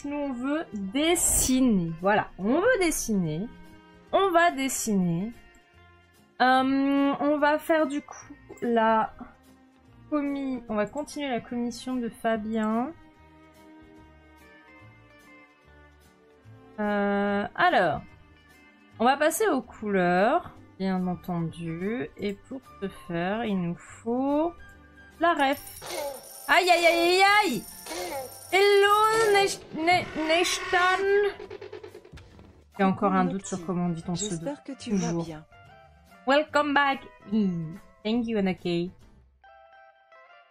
Nous, on veut dessiner. Voilà, on veut dessiner. On va dessiner. On va faire du coup la on va continuer la commission de Fabien. Alors, on va passer aux couleurs, bien entendu. Et pour ce faire, il nous faut la ref. Aïe aïe aïe aïe aïe. Hello Neshtan. J'ai encore un doute sur comment on dit ton pseudo. J'espère que tu vas bien. Welcome back. Thank you, Anake.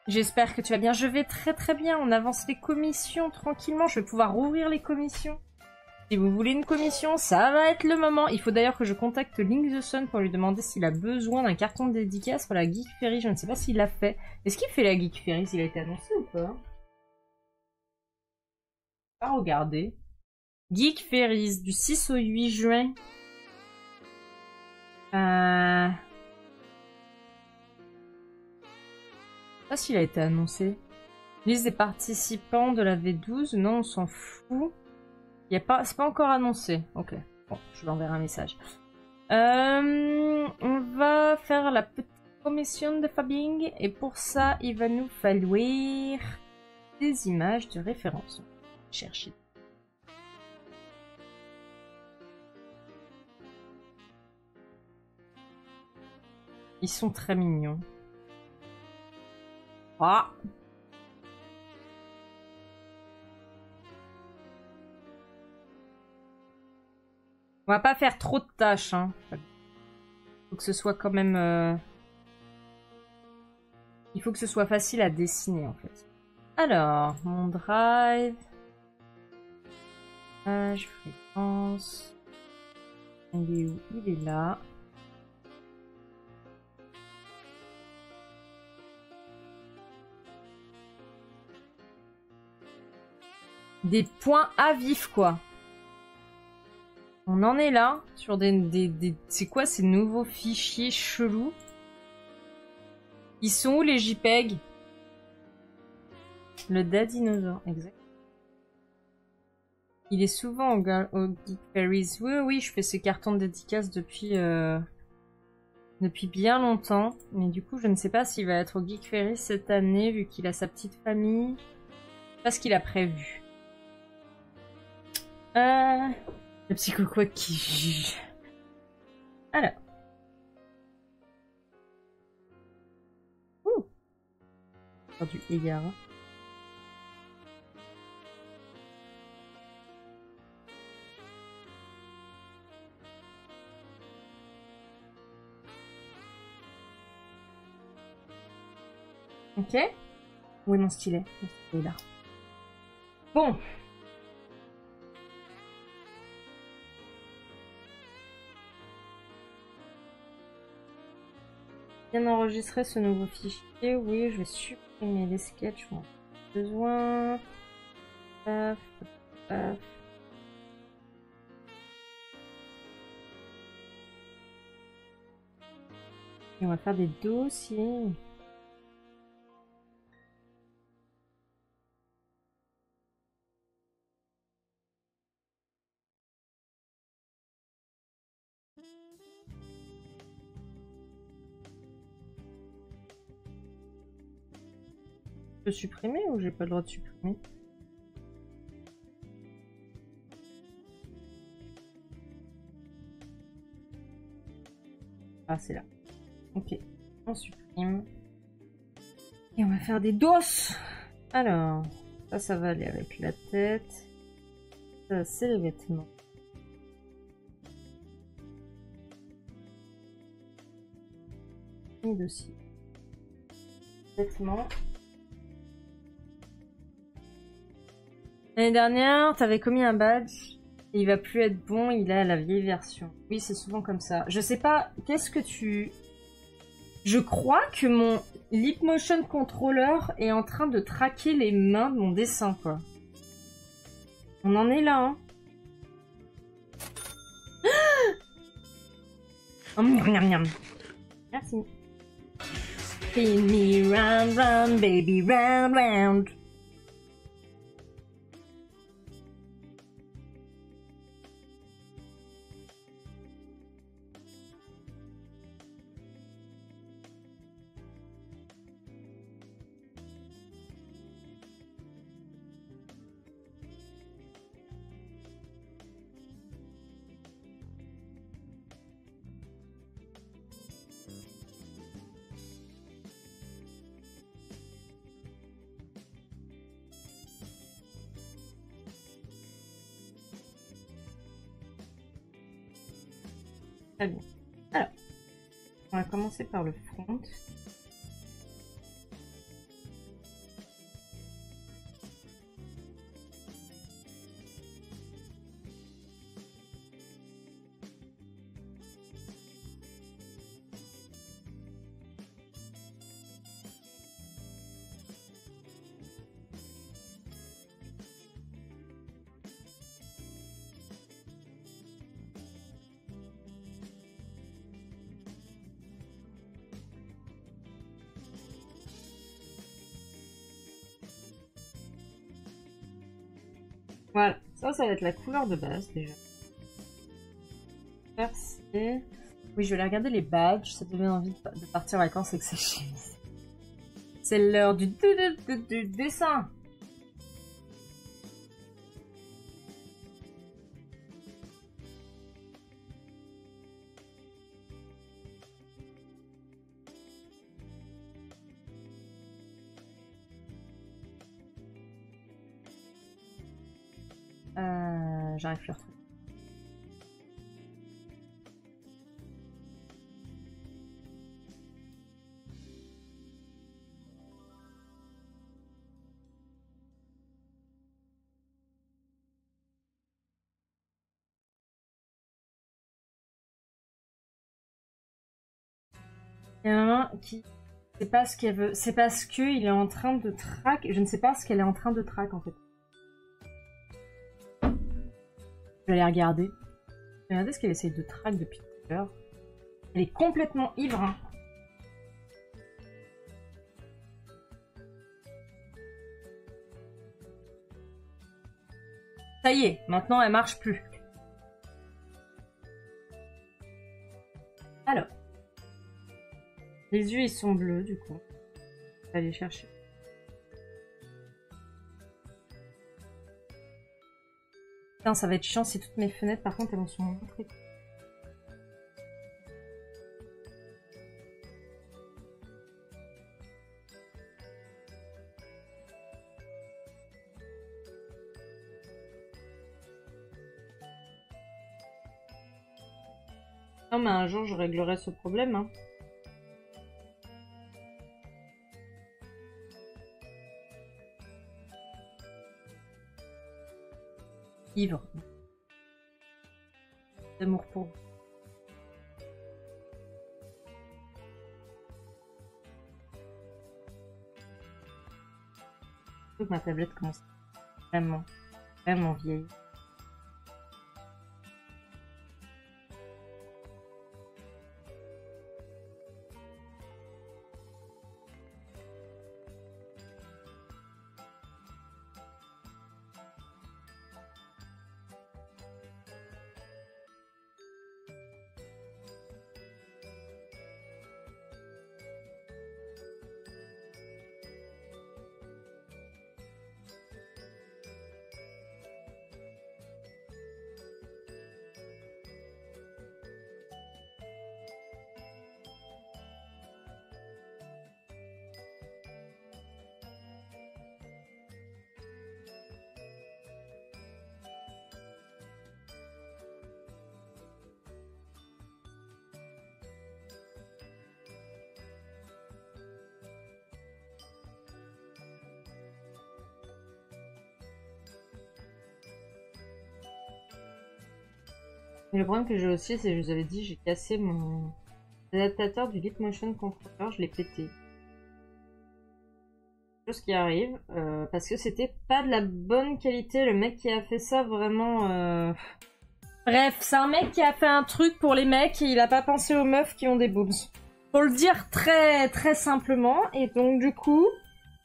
J'espère que tu vas bien. Je vais très très bien. On avance les commissions tranquillement. Je vais pouvoir rouvrir les commissions. Si vous voulez une commission, ça va être le moment. Il faut d'ailleurs que je contacte Link the Sun pour lui demander s'il a besoin d'un carton de dédicace pour la Geek Ferry. Je ne sais pas s'il l'a fait. Est-ce qu'il fait la Geek Ferry? S'il a été annoncé ou pas? Pas regarder. Geek Ferries du 6 au 8 juin. Je sais pas s'il a été annoncé. Liste des participants de la V12. Non, on s'en fout. C'est pas encore annoncé. Ok. Bon, je lui enverrai un message. On va faire la petite commission de Fabien. Et pour ça, il va nous falloir des images de référence. Chercher. Ils sont très mignons. Ah. On va pas faire trop de tâches, hein. Faut que ce soit quand même... Il faut que ce soit facile à dessiner, en fait. Alors, mon drive... Je fréquence... Il est où? Il est là. Des points à vif, quoi. On en est là, sur c'est quoi ces nouveaux fichiers chelous? Ils sont où les JPEG? Le Dead Dinosaur, exact. Il est souvent au Geek Ferries. Oui, oui, je fais ces cartons de dédicace depuis bien longtemps. Mais du coup, je ne sais pas s'il va être au Geek Ferries cette année, vu qu'il a sa petite famille. Je sais pas ce qu'il a prévu. Le petit coco qui juge. Alors. Ouh. Oh, du égard. Ok. Où est mon stylet? Mon stylet est là. Bon. Bien enregistrer ce nouveau fichier. Oui, je vais supprimer les sketchs. Bon. Besoin. Paf, paf. Et on va faire des dossiers. Je peux supprimer ou j'ai pas le droit de supprimer? Ah, c'est là. Ok, on supprime. Et on va faire des doses. Alors, ça va aller avec la tête. Ça, c'est les vêtements. Et dossier. Vêtements. L'année dernière, t'avais commis un badge. Et il va plus être bon, il a la vieille version. Oui, c'est souvent comme ça. Je sais pas, qu'est-ce que tu... Je crois que mon Leap Motion Controller est en train de traquer les mains de mon dessin, quoi. On en est là, hein. Merci. Spin me round, round, baby, round, round. Très bien. Alors, on va commencer par le front. Voilà, ça va être la couleur de base déjà. Merci. Oui, je vais aller regarder les badges, ça te donne envie de partir en vacances avec ces chemises. C'est l'heure du dessin. J'arrive plus à retrouver. Il y en a un qui... C'est pas ce qu'elle veut. C'est parce qu'il est en train de track. Je ne sais pas ce qu'elle est en train de track en fait. Je vais aller regarder. Je vais regarder ce qu'elle essaye de track depuis tout à l'heure. Elle est complètement ivre. Hein. Ça y est, maintenant elle marche plus. Alors. Les yeux ils sont bleus du coup. Je vais aller chercher. Putain, ça va être chiant si toutes mes fenêtres par contre elles en sont montrées. Non mais un jour je réglerai ce problème. Hein. Ivre. D'amour pour vous. Je trouve que ma tablette commence vraiment vieille. Et le problème que j'ai aussi, c'est que je vous avais dit, j'ai cassé mon adaptateur du Leap Motion Controller, je l'ai pété. Chose qui arrive, parce que c'était pas de la bonne qualité, le mec qui a fait ça vraiment... Bref, c'est un mec qui a fait un truc pour les mecs et il a pas pensé aux meufs qui ont des boobs. Pour le dire très très simplement, et donc du coup,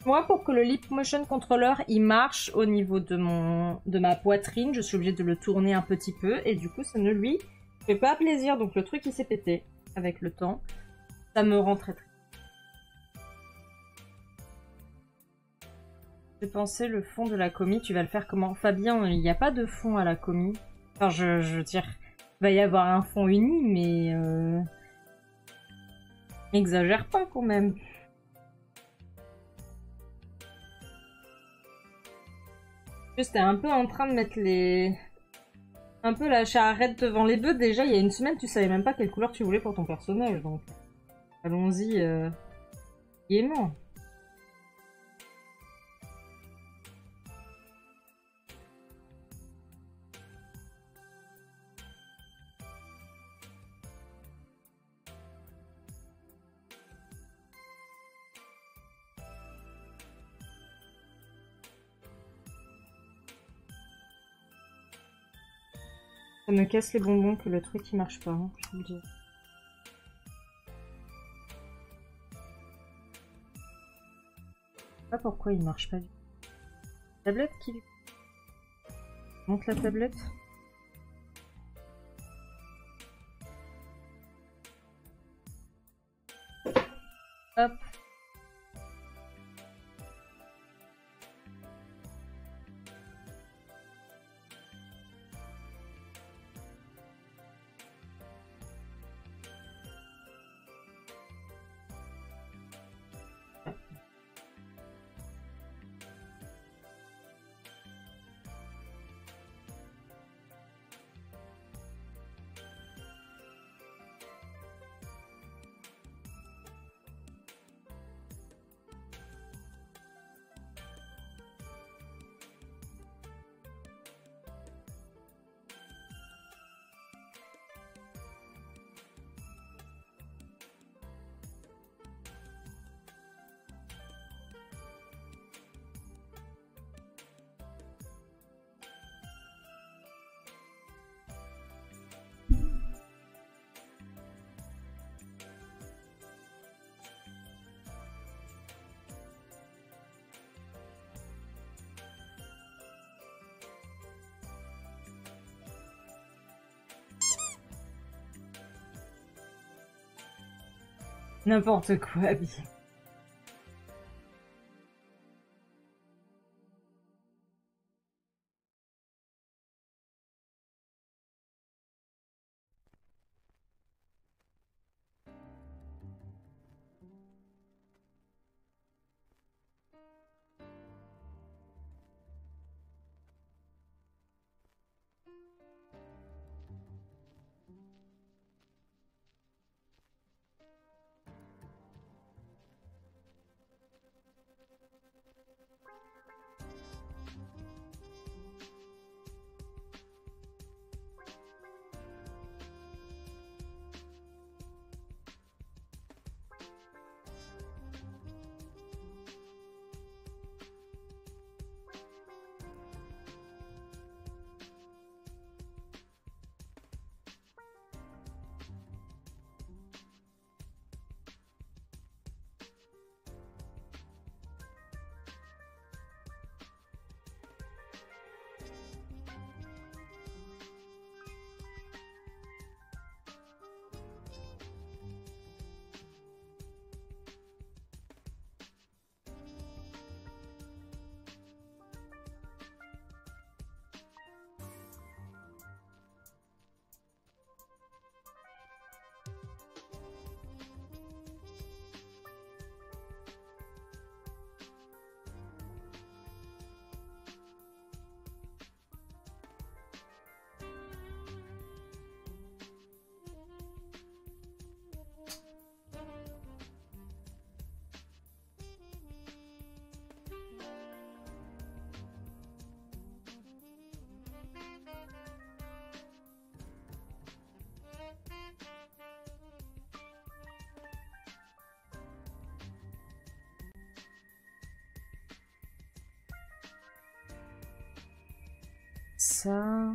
moi pour que le Leap Motion Controller il marche au niveau de ma poitrine, je suis obligée de le tourner un petit peu et du coup ça ne lui fait pas plaisir. Donc le truc il s'est pété avec le temps. Ça me rend très très... J'ai pensé le fond de la commis, tu vas le faire comment? Fabien, il n'y a pas de fond à la commis. Enfin je veux dire, il va y avoir un fond uni mais... Exagère pas quand même. J'étais un peu en train de mettre les Un peu la charrette devant les bœufs. Déjà, il y a une semaine, tu savais même pas quelle couleur tu voulais pour ton personnage. Donc, allons-y gaiement. Ça me casse les bonbons que le truc il marche pas, hein, je vous le dis. Je sais pas pourquoi il marche pas. Tablette qui monte la tablette. Hop. N'importe quoi, bien. Ça.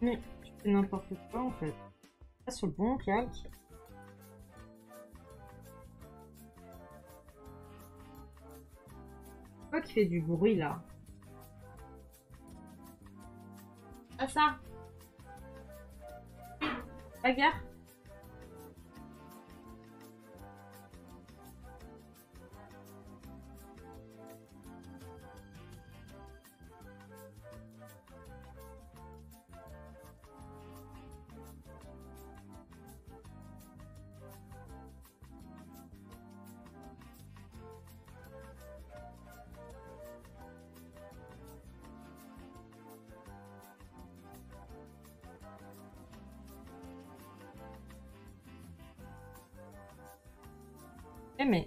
Mais tu fais n'importe quoi en fait. Pas sur le bon calque. Quoi qui fait du bruit là? Ah ça! Bagarre! Mais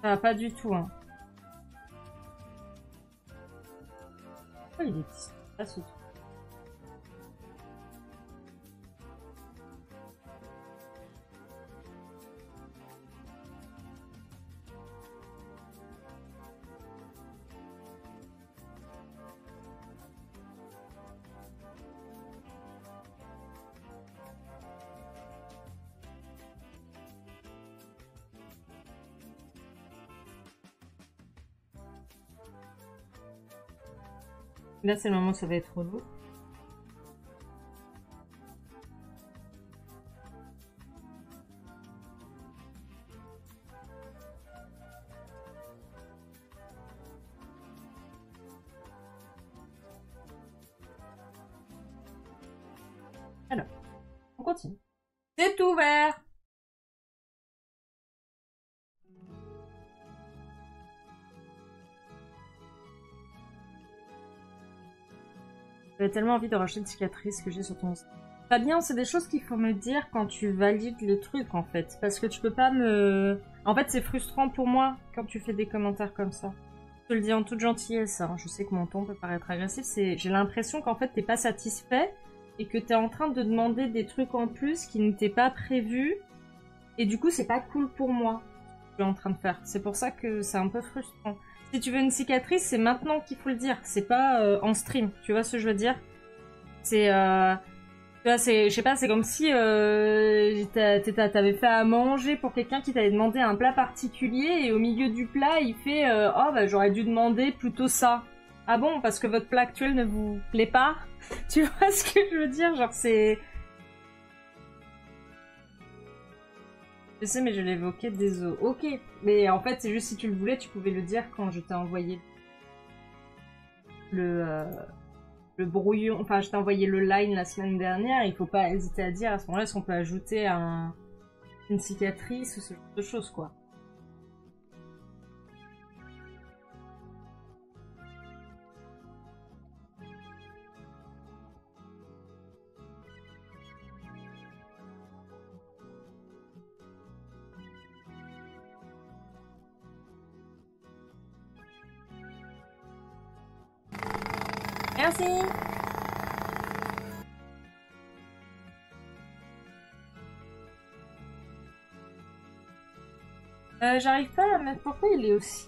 ça va pas du tout, hein. Oh, il est petit. Pas ce truc. Là, c'est le moment où ça va être relou. Alors, on continue. C'est ouvert! J'avais tellement envie de racheter une cicatrice que j'ai sur ton... Fabien, c'est des choses qu'il faut me dire quand tu valides les trucs, en fait. Parce que tu peux pas me... En fait, c'est frustrant pour moi quand tu fais des commentaires comme ça. Je te le dis en toute gentillesse, hein. Je sais que mon ton peut paraître agressif. J'ai l'impression qu'en fait, t'es pas satisfait et que t'es en train de demander des trucs en plus qui n'étaient pas prévus. Et du coup, c'est pas cool pour moi, ce que je suis en train de faire. C'est pour ça que c'est un peu frustrant. Si tu veux une cicatrice, c'est maintenant qu'il faut le dire. C'est pas en stream. Tu vois ce que je veux dire? C'est... tu vois, je sais pas, c'est comme si t'avais fait à manger pour quelqu'un qui t'avait demandé un plat particulier et au milieu du plat, il fait oh, bah j'aurais dû demander plutôt ça. Ah bon, parce que votre plat actuel ne vous plaît pas? Tu vois ce que je veux dire? Genre, c'est... Je sais, mais je l'évoquais, désolé. Ok, mais en fait, c'est juste si tu le voulais, tu pouvais le dire quand je t'ai envoyé le brouillon. Enfin, je t'ai envoyé le line la semaine dernière. Il faut pas hésiter à dire à ce moment-là, est-ce qu'on peut ajouter une cicatrice ou ce genre de choses, quoi. Merci. J'arrive pas à mettre... Pourquoi il est aussi...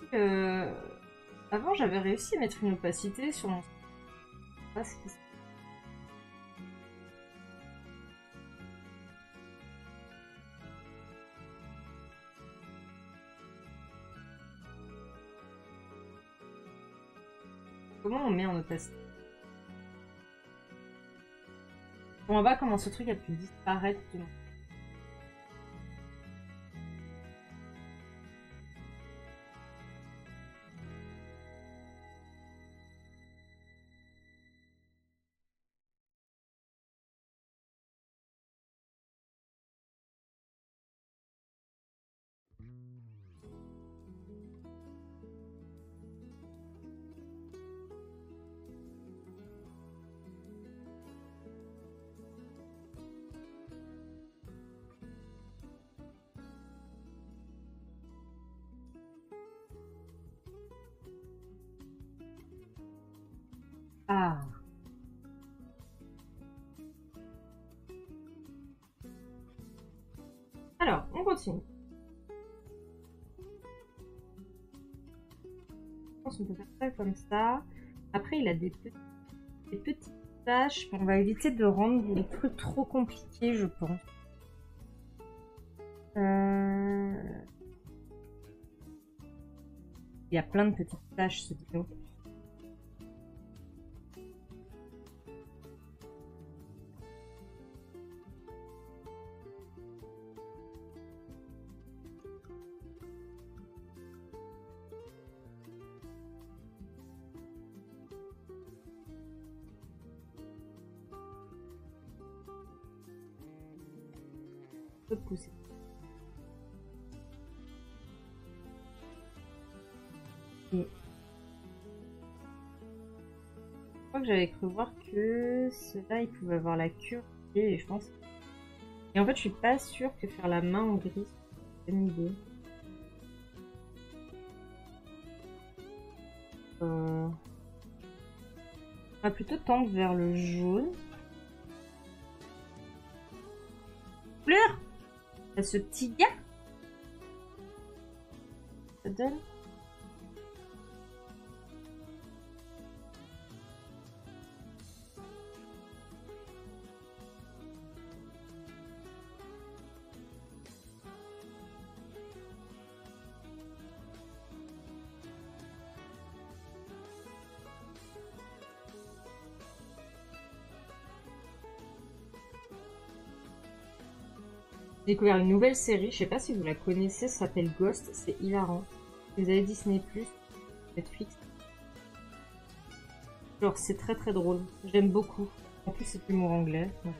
Avant, j'avais réussi à mettre une opacité sur mon... Je sais pas ce qui se... Comment on met en opacité? On va comment ce truc a pu disparaître de mon... Alors, on continue. Je pense qu'on peut faire ça comme ça. Après, il a des petites tâches. On va éviter de rendre les trucs trop compliqués, je pense. Il y a plein de petites tâches, ce stylo. Je peux pousser. Et je crois que j'avais cru voir que ceux-là, ils pouvaient avoir la cure. Et je pense. Et en fait, je suis pas sûre que faire la main en gris, c'est une idée. On va plutôt tendre vers le jaune. Couleur! À ce petit gars. Ça donne. J'ai découvert une nouvelle série, je sais pas si vous la connaissez, ça s'appelle Ghost, c'est hilarant. Si vous avez Disney+, Netflix. Genre c'est très très drôle, j'aime beaucoup. En plus c'est l'humour anglais. Ouais.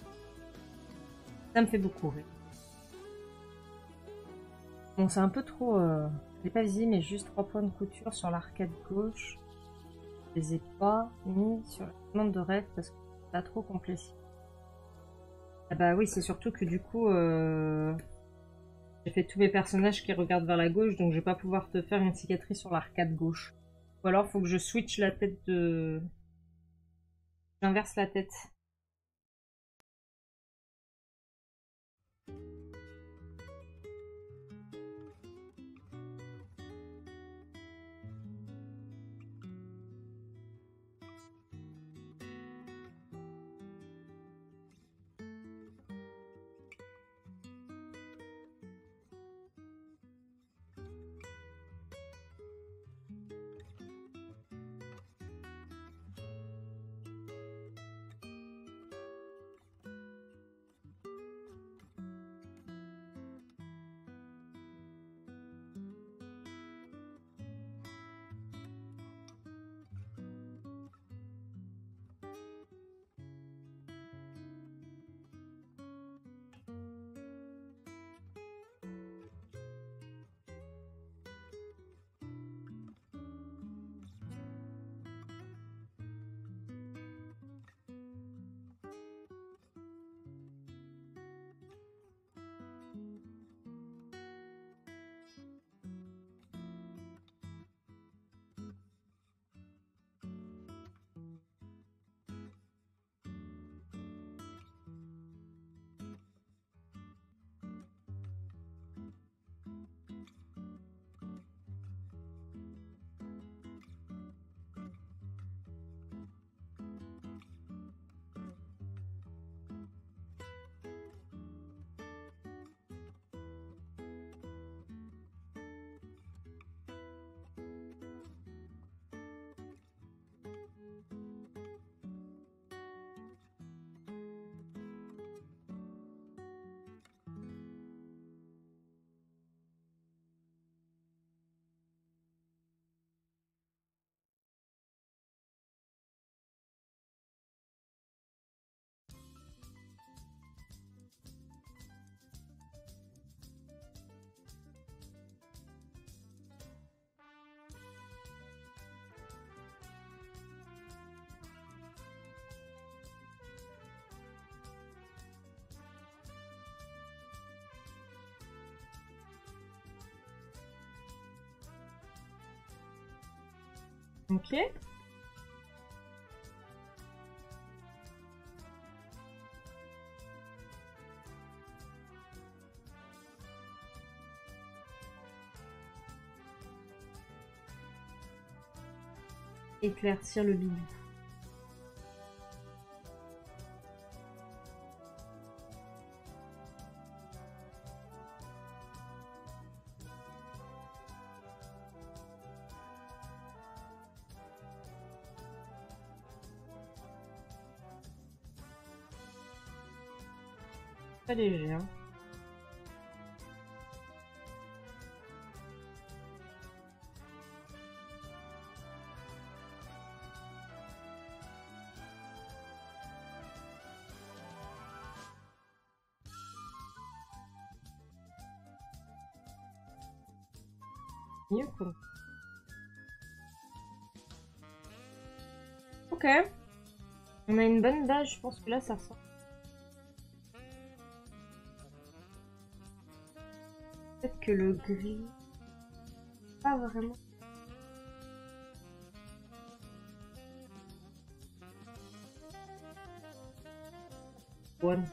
Ça me fait beaucoup rire. Bon c'est un peu trop... Je l'ai pas visible mais juste 3 points de couture sur l'arcade gauche. Je les ai pas mis sur la commande de rêve parce que c'est pas trop complet. Ah bah oui, c'est surtout que du coup, j'ai fait tous mes personnages qui regardent vers la gauche, donc je vais pas pouvoir te faire une cicatrice sur l'arcade gauche. Ou alors, faut que je switch la tête de... J'inverse la tête. Ok. éclaircir le bidou. Pas léger, hein. Mieux quoi. Ok. On a une bonne base, je pense que là ça ressemble. Peut-être que le gris. Pas vraiment. One.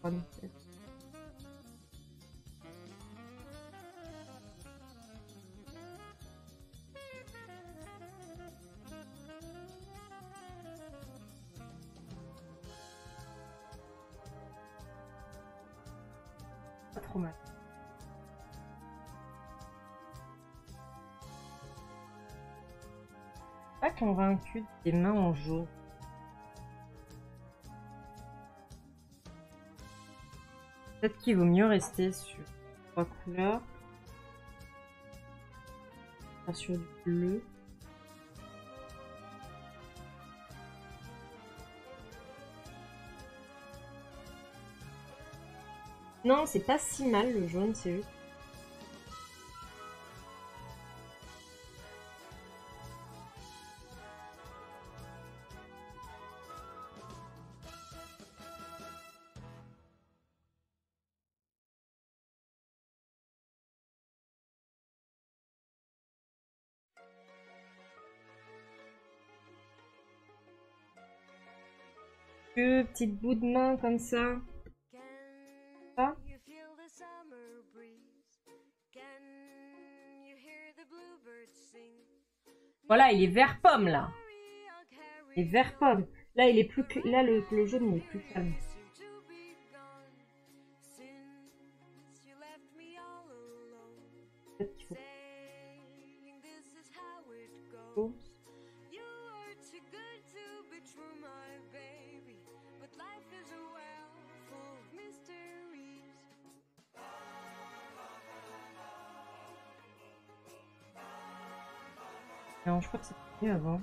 One. Pas trop mal. Pas convaincu des mains en jaune. Peut-être qu'il vaut mieux rester sur 3 couleurs. Pas sur du bleu. Non, c'est pas si mal le jaune, c'est juste. Que petite bout de main comme ça. Ah. Voilà, il est vert pomme là. Il est vert pomme. Là, il est plus là le jaune il est plus calme. Peut-être qu'il faut. Oh. Non, je crois que c'était mieux avant.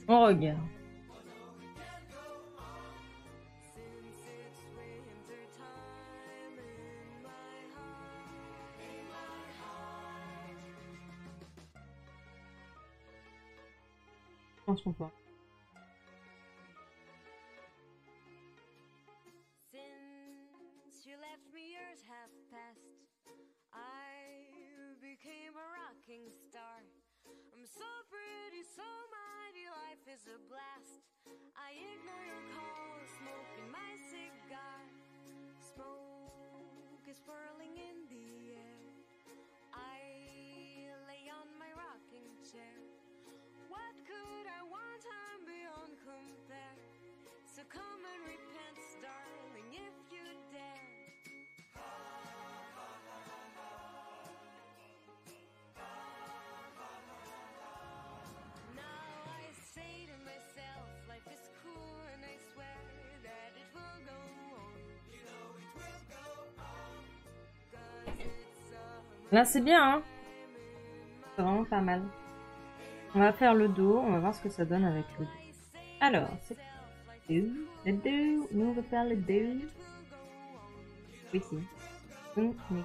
On regarde. Je pense qu'on peut. Là, c'est bien, hein. C'est vraiment pas mal. On va faire le dos, on va voir ce que ça donne avec le dos. Alors, c'est le dos. Nous, on va faire le dos. Oui, si. Oui.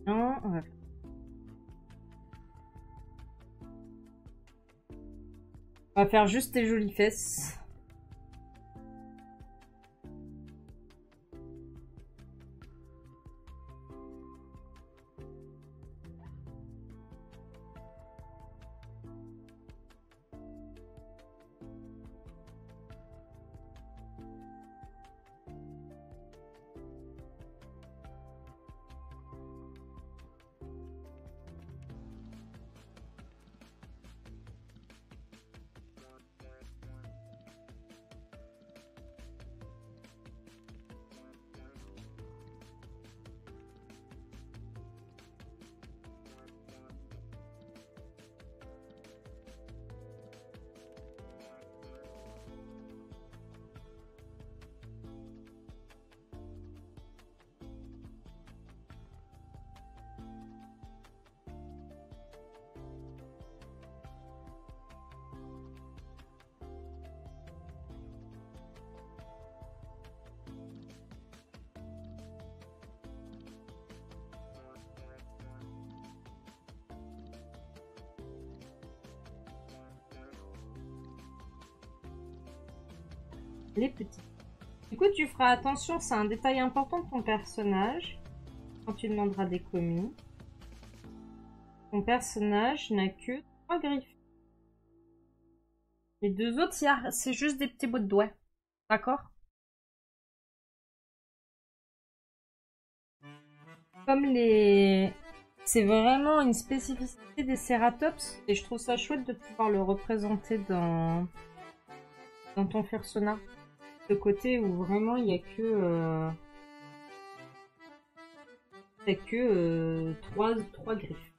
Non, on va faire juste tes jolies fesses. Les petits. Du coup, tu feras attention, c'est un détail important de ton personnage. Quand tu demanderas des commis. Ton personnage n'a que 3 griffes. Les 2 autres, c'est juste des petits bouts de doigts. D'accord? Comme les... C'est vraiment une spécificité des Ceratops. Et je trouve ça chouette de pouvoir le représenter dans ton persona. Ce côté où vraiment il n'y a que... trois griffes.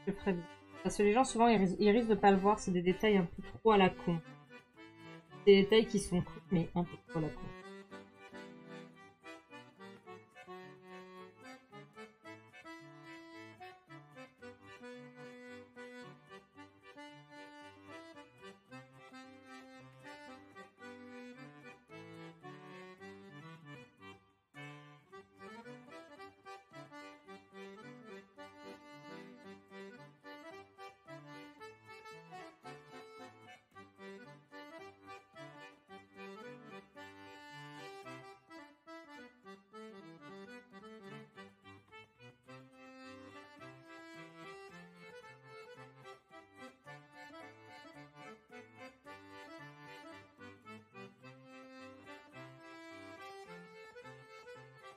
Je ferais bien. Parce que les gens, souvent, ils risquent de pas le voir. C'est des détails un peu trop à la con. Des détails qui sont cool, mais un peu trop à la con.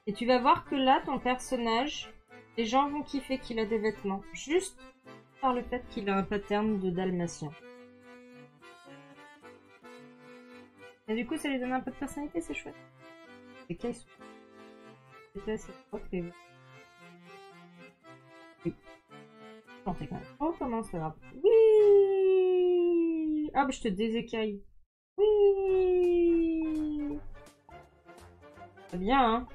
Et tu vas voir que là, ton personnage, les gens vont kiffer qu'il a des vêtements. Juste par le fait qu'il a un pattern de dalmatien. Et du coup, ça lui donne un peu de personnalité, c'est chouette. Et quels sont... C'est propre et... Oui. Non, c'est quand même... Oh, comment ça va? Oui. Ah, bah, je te désécaille. Oui. C'est bien, hein.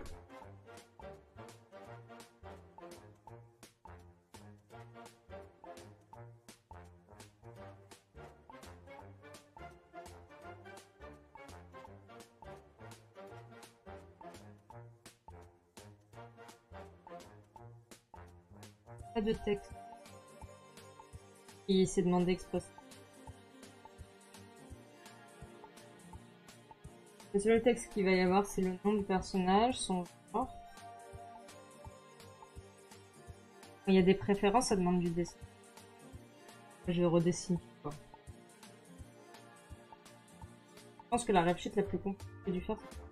Pas de texte. Il s'est demandé express. Le seul texte qu'il va y avoir, c'est le nom du personnage, son genre. Quand il y a des préférences, ça demande du dessin. Je redessine. Quoi. Je pense que la ref sheet la plus compliquée que j'ai dû faire, c'est...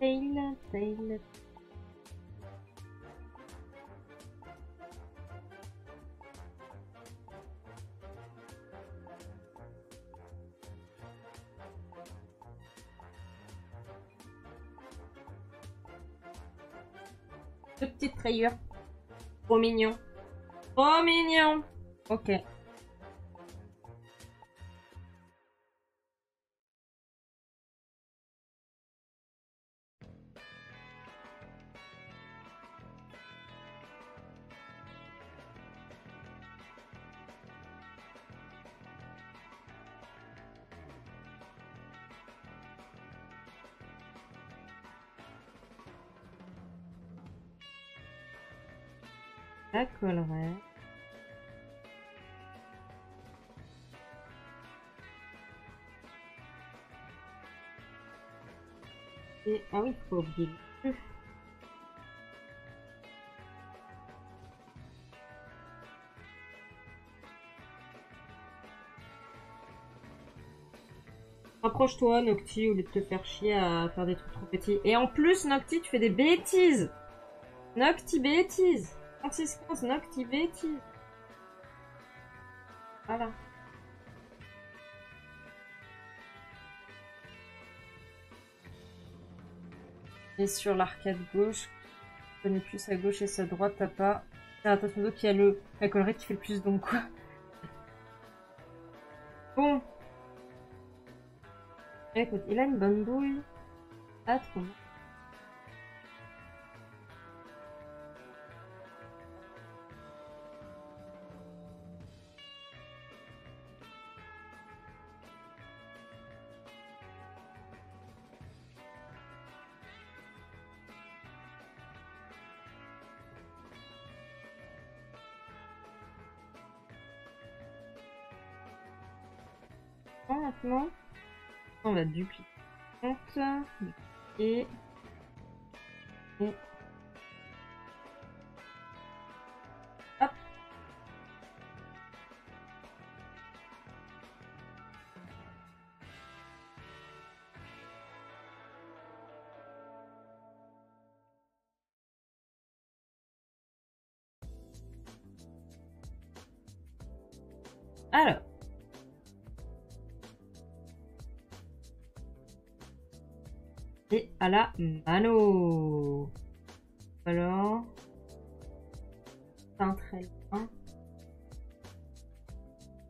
Tail. Deux petites rayures. Trop mignon. Trop mignon. Ok. La collerette. Et ah oui, faut oublier le feu. Rapproche-toi, Nocti, au lieu de te faire chier à faire des trucs trop petits. Et en plus, Nocti, tu fais des bêtises. Nocti bêtises. 36-15, Nocti bêtises. Voilà. Et sur l'arcade gauche, je connais plus sa gauche et sa droite, t'as pas. C'est Tasmando qui a la collerette qui fait le plus d'ombre, quoi. Bon. Écoute, il a une bonne bouille. Ah, trop bien. Bon, maintenant, on va dupliquer. Et hop. Alors. Et à la mano. Alors. Un trait.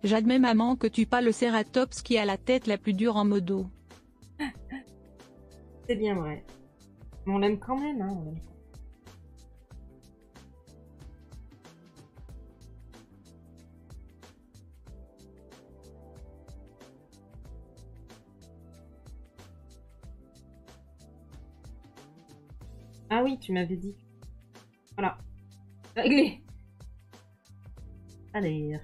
J'admets maman que tu pas le Ceratops qui a la tête la plus dure en modo. C'est bien vrai. Mais on l'aime quand même, hein. On l'aime. Ah oui, tu m'avais dit. Voilà. Réglé. Allez.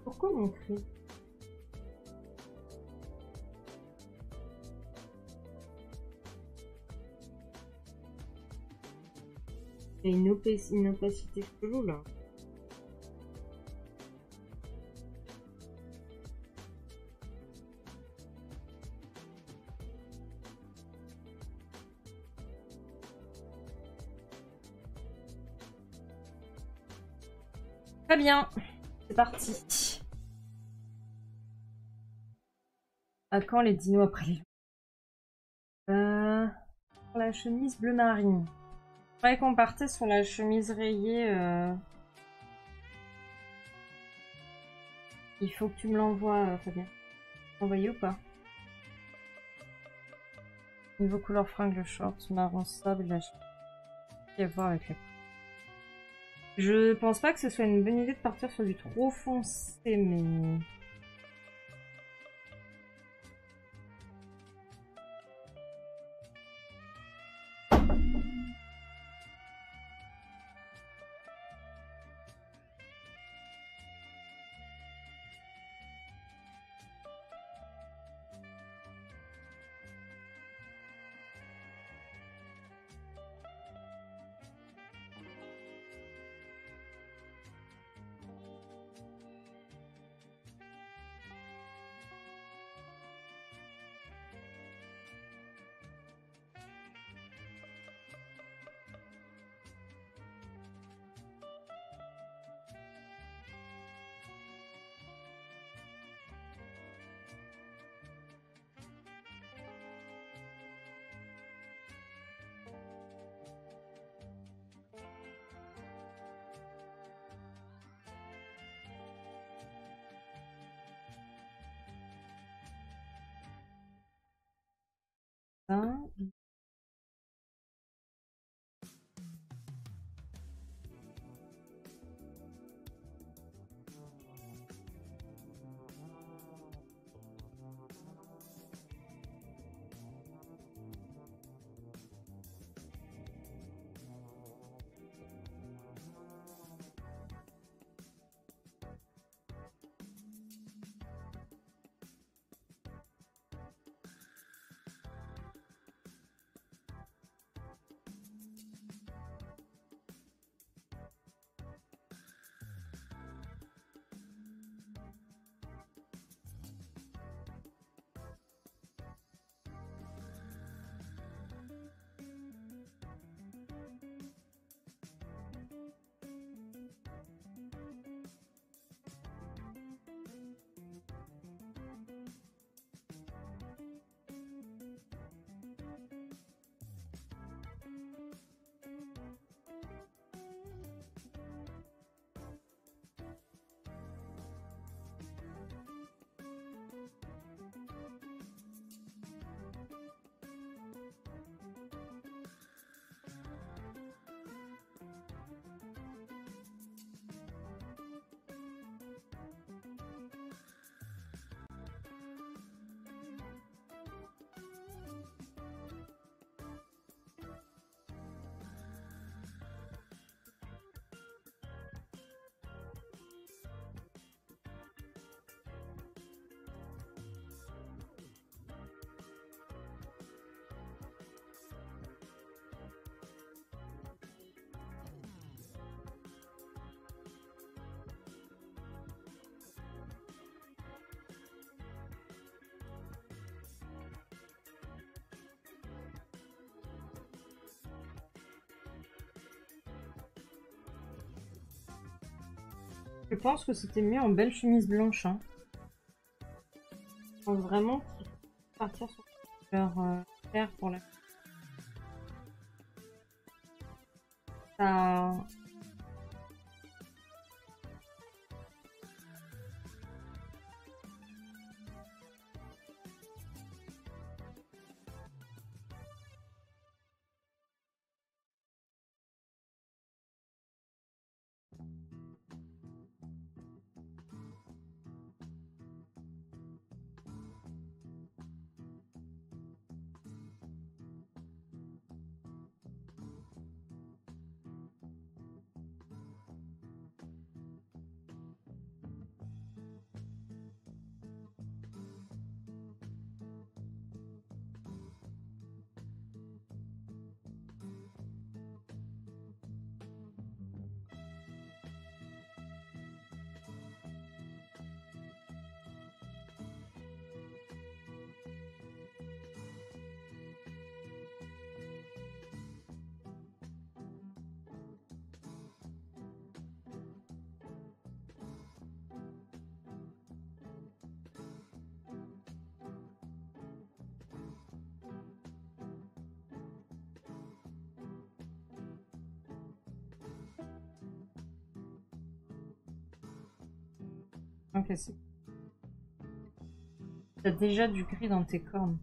Pourquoi mon cri? Il y a une opacité chelou là. Très bien, c'est parti. À quand les dinos après les... La chemise bleu marine. Je croyais qu'on partait sur la chemise rayée. Il faut que tu me l'envoies, Fabien. Envoyé ou pas? Niveau couleur fringue, short, marron sable, la chemise. À voir avec la... Je pense pas que ce soit une bonne idée de partir sur du trop foncé, mais... Hein. Je pense que c'était mieux en belle chemise blanche. Hein. Je pense vraiment qu'il faut partir sur leur faire pour la... Ça... Ok, c'est... T'as déjà du gris dans tes cornes.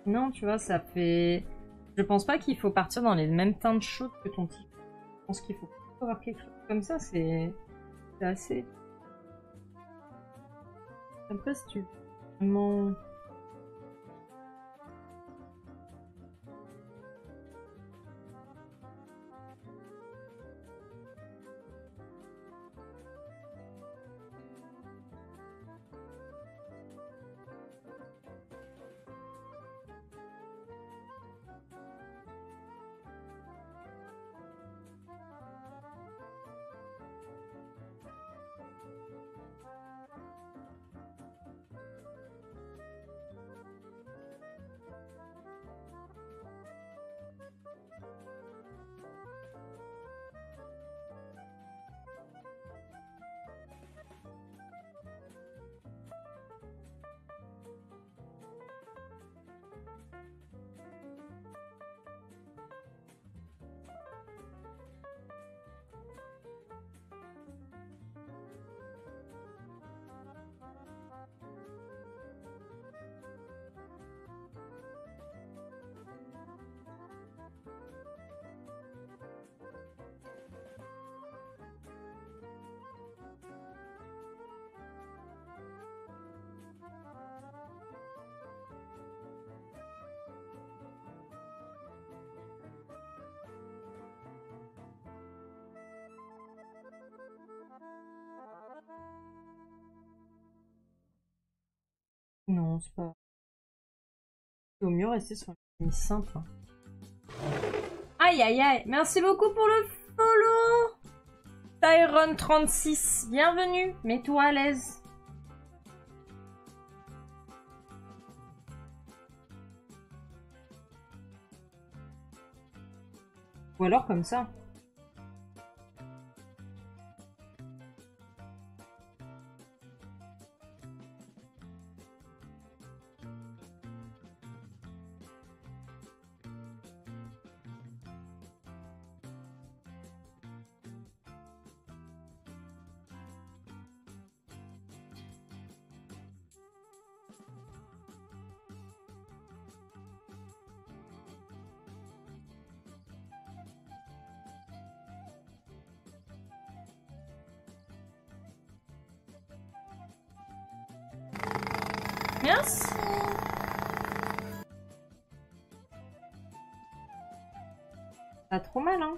Non, tu vois, ça fait... Je pense pas qu'il faut partir dans les mêmes teintes chaudes que ton type. Je pense qu'il faut avoir quelque chose comme ça, c'est assez... Après, si tu... Vraiment... Non, c'est pas... Il vaut mieux rester sur une simple. Aïe aïe aïe, merci beaucoup pour le follow Tyron36, bienvenue, mets-toi à l'aise. Ou alors comme ça. Merci. Pas trop mal, hein.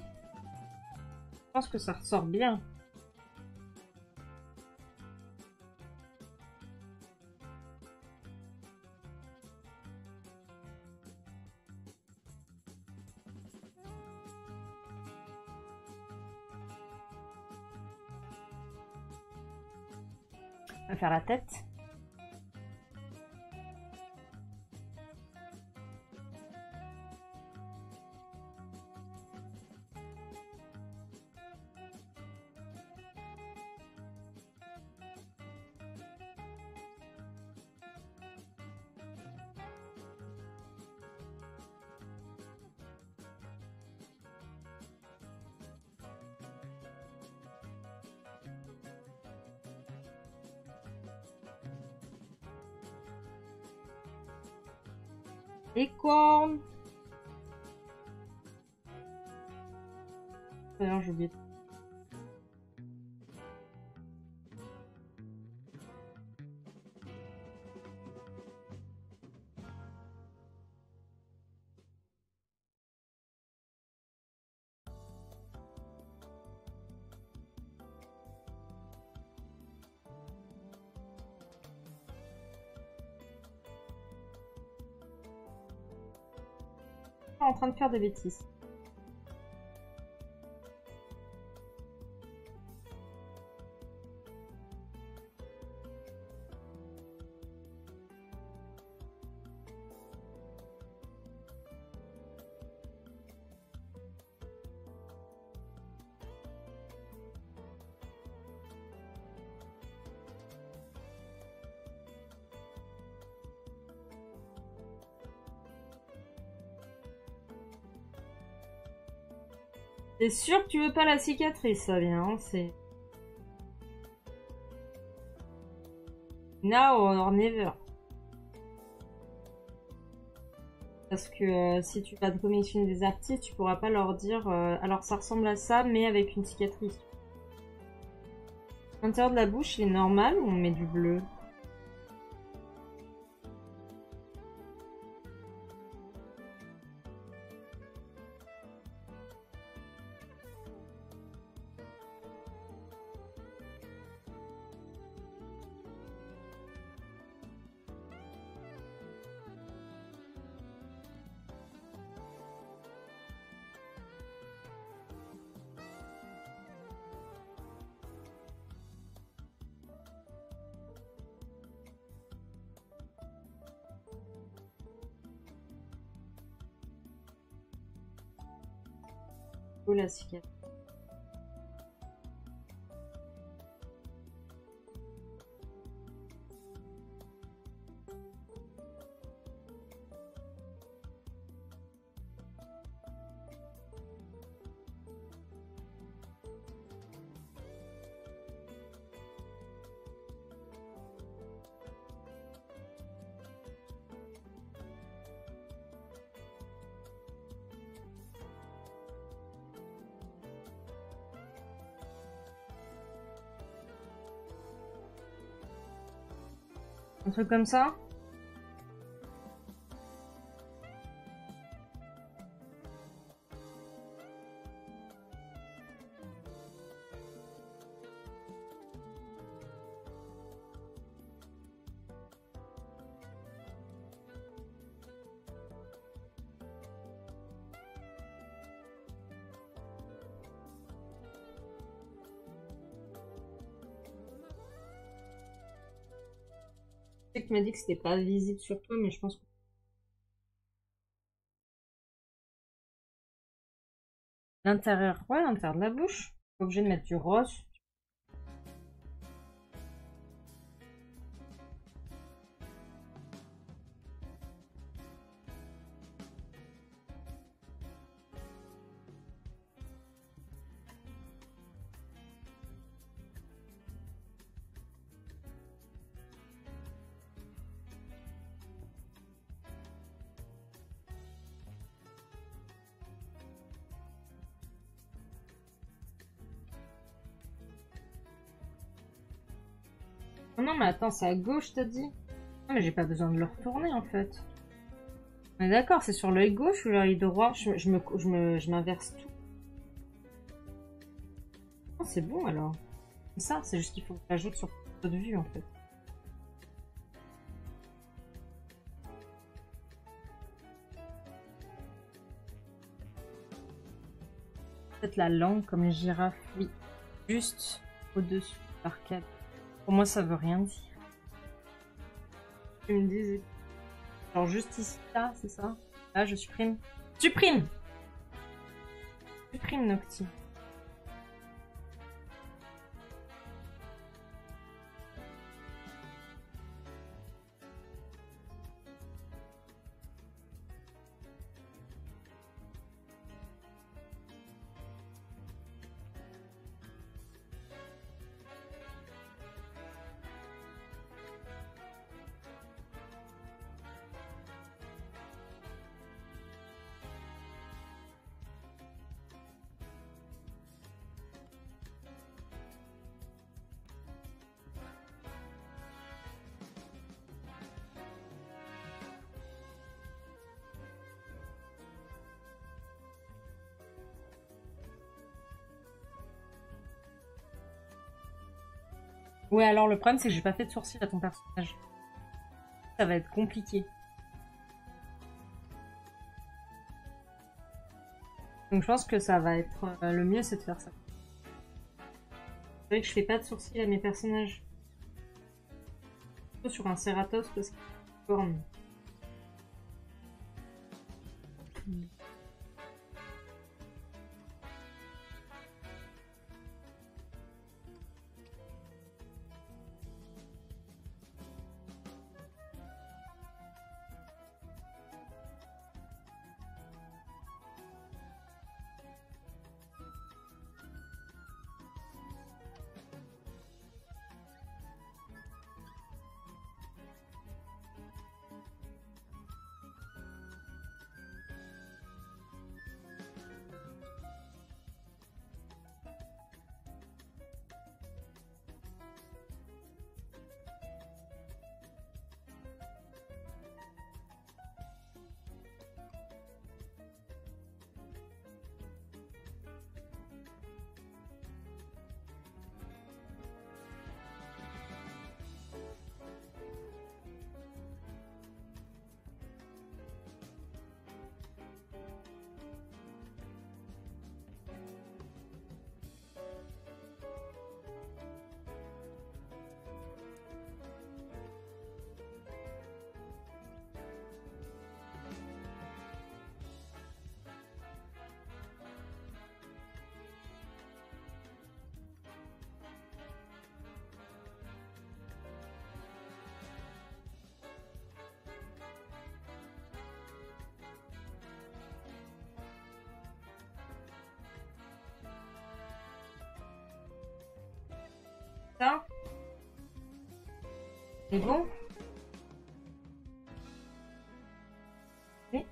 Je pense que ça ressort bien. On va faire la tête. Les cornes. D'ailleurs, j'ai oublié. En train de faire des bêtises. T'es sûr que tu veux pas la cicatrice, ça vient, hein, c'est... Now or never. Parce que si tu vas te commissionner des artistes, tu pourras pas leur dire alors ça ressemble à ça, mais avec une cicatrice. L'intérieur de la bouche, il est normal ou on met du bleu? Oh la cicatrice. Un truc comme ça? Je sais que tu m'as dit que c'était pas visible sur toi, mais je pense que... L'intérieur, ouais, l'intérieur de la bouche. Pas obligé de mettre du rose. Oh non, mais attends, c'est à gauche, t'as dit? Non, mais j'ai pas besoin de le retourner, en fait. On est d'accord, c'est sur l'œil gauche ou l'œil droit? Je m'inverse tout. Oh, c'est bon, alors. C'est ça, c'est juste qu'il faut que j'ajoute sur votre vue, en fait. Peut-être la langue, comme les girafes, oui. Juste au-dessus de l'arcade. Pour moi, ça veut rien dire. Tu me disais. Genre juste ici, là, c'est ça? Là, je supprime. Supprime! Supprime, Nocti. Ouais, alors le problème, c'est que j'ai pas fait de sourcils à ton personnage. Ça va être compliqué. Donc je pense que ça va être... le mieux, c'est de faire ça. C'est vrai que je fais pas de sourcils à mes personnages. Surtout sur un Ceratos parce qu'il a une corne. ça. C'est bon? Oui.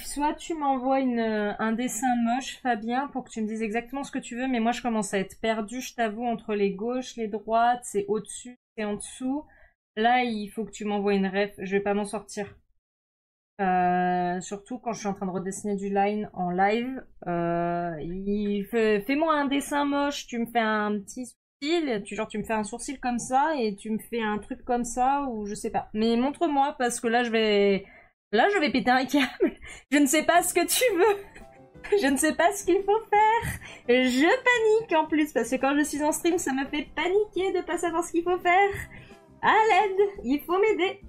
Soit tu m'envoies un dessin moche, Fabien, pour que tu me dises exactement ce que tu veux, mais moi je commence à être perdue, je t'avoue, entre les gauches, les droites, c'est au-dessus, c'est en dessous. Là, il faut que tu m'envoies une ref, je vais pas m'en sortir. Surtout quand je suis en train de redessiner du line en live. Fais-moi un dessin moche, tu me fais un petit sourcil, tu me fais un sourcil comme ça, et tu me fais un truc comme ça, ou je sais pas. Mais montre-moi, parce que là je vais péter un câble. Je ne sais pas ce que tu veux. Je ne sais pas ce qu'il faut faire. Je panique en plus, parce que quand je suis en stream, ça me fait paniquer de pas savoir ce qu'il faut faire. À l'aide, il faut m'aider.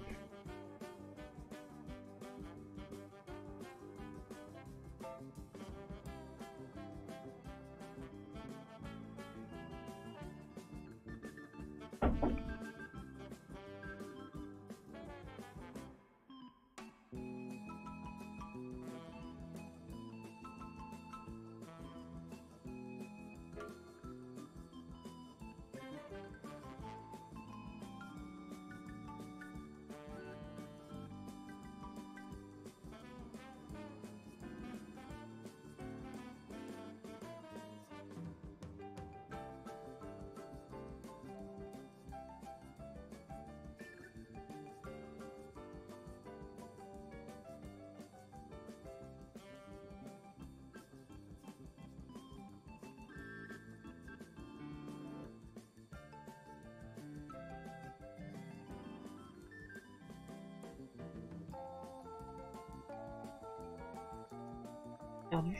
Perdu.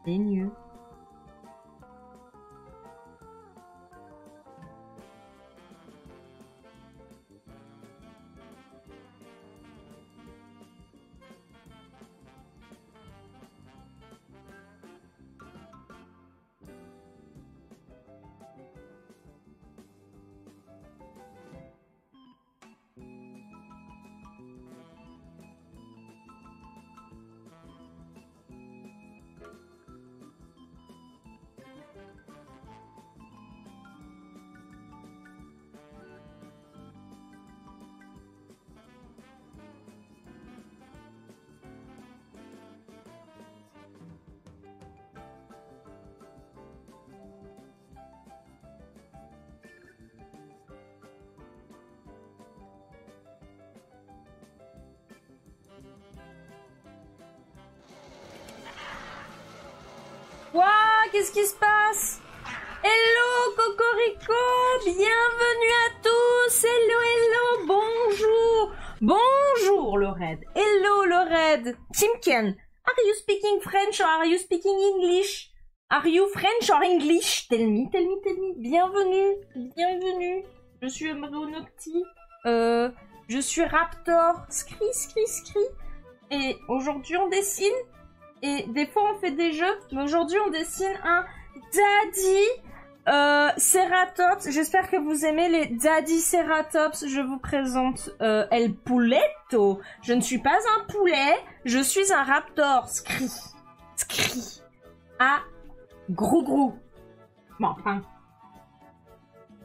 C'est mieux. Waouh, qu'est-ce qui se passe? Hello, Cocorico, bienvenue à tous. Hello, hello, bonjour. Bonjour, le Red. Hello, le Red. Timken, are you speaking French or are you speaking English? Are you French or English? Tell me, tell me, tell me. Bienvenue, bienvenue. Je suis Nocti. Je suis Raptor. Scri, scri, scri. Et aujourd'hui, on dessine. Et des fois, on fait des jeux. Mais aujourd'hui, on dessine un Daddy Ceratops. J'espère que vous aimez les Daddy Ceratops. Je vous présente El Pouletto. Je ne suis pas un poulet. Je suis un raptor. Scri. Scri. Ah. Grou grou. Bon, enfin.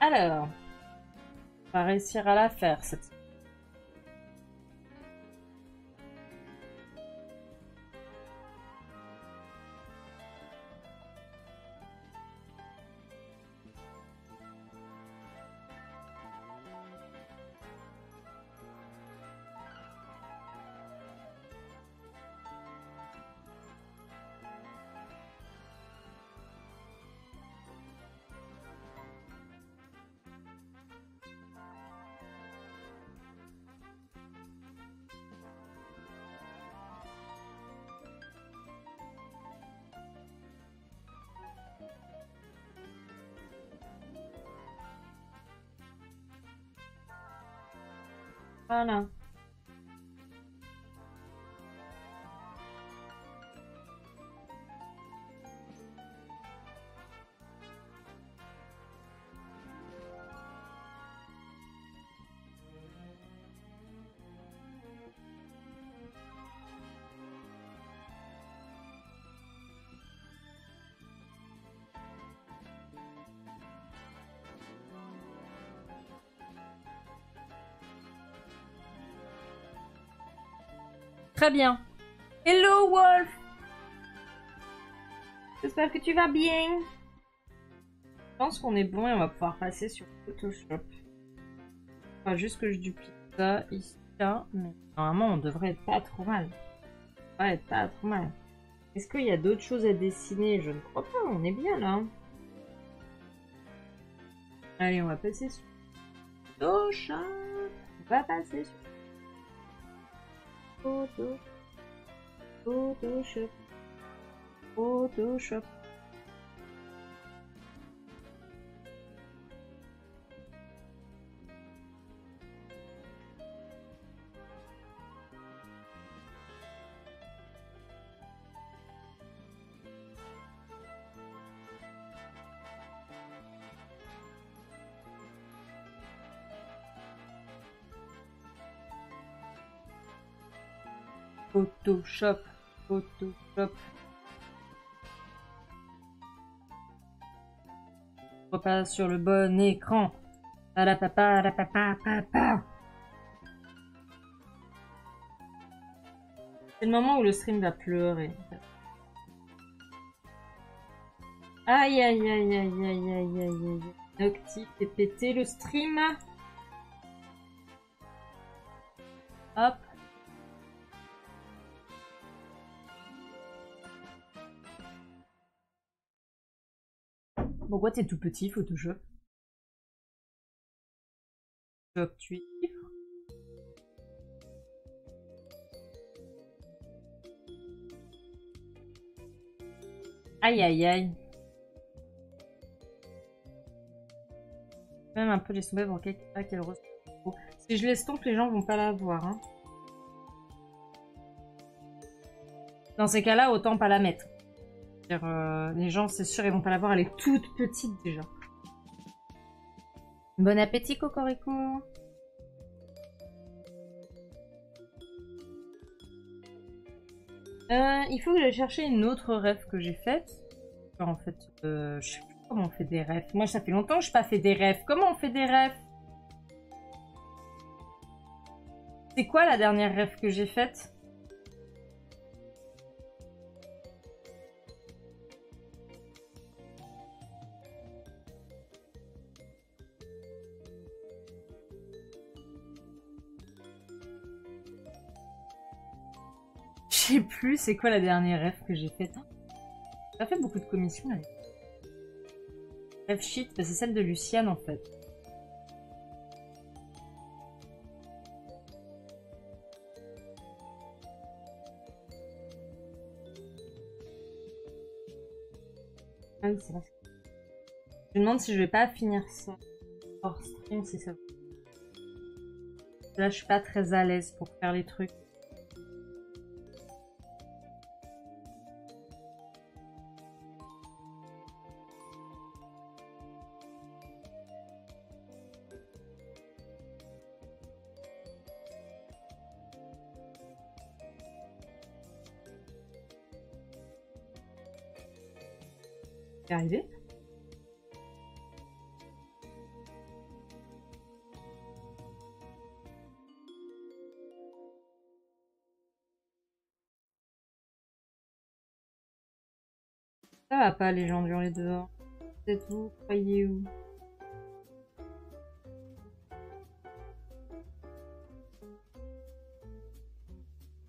Alors, on va réussir à la faire cette. Voilà. Très bien. Hello Wolf. J'espère que tu vas bien. Je pense qu'on est bon et on va pouvoir passer sur Photoshop. Enfin, juste que je duplique ça ici, là. Mais normalement, on devrait être pas trop mal. Ouais, pas trop mal. Est-ce qu'il y a d'autres choses à dessiner? Je ne crois pas, on est bien là. Allez, on va passer sur Photoshop. On va passer sur Photoshop. Photoshop. Photoshop. Photoshop. On repasse sur le bon écran. Papa. C'est le moment où le stream va pleurer. Aïe aïe aïe aïe aïe aïe aïe aïe. Nocti fait péter le stream. Hop. Pourquoi t'es tout petit, Photoshop? Photoshop, tu es libre. Aïe aïe aïe. Même un peu les tomber pour qu'elle ressort. Si je l'estompe, les gens vont pas la voir. Hein. Dans ces cas-là, autant pas la mettre. Les gens, c'est sûr, ils vont pas la voir. Elle est toute petite déjà. Bon appétit, Cocorico. Il faut que j'aille chercher une autre rêve que j'ai faite. En fait, je sais plus comment on fait des rêves. Moi, ça fait longtemps que je n'ai pas fait des rêves. Comment on fait des rêves? C'est quoi la dernière rêve que j'ai faite? sais plus c'est quoi la dernière rêve que j'ai faite. J'ai pas fait beaucoup de commissions là. Rêve shit, bah, c'est celle de Luciane en fait. Ah oui, c'est vrai. Je me demande si je vais pas finir ça hors stream si ça. Là, je suis pas très à l'aise pour faire les trucs. C'est arrivé. Ça va pas les gens hurler dehors. Vous êtes où? Croyez où?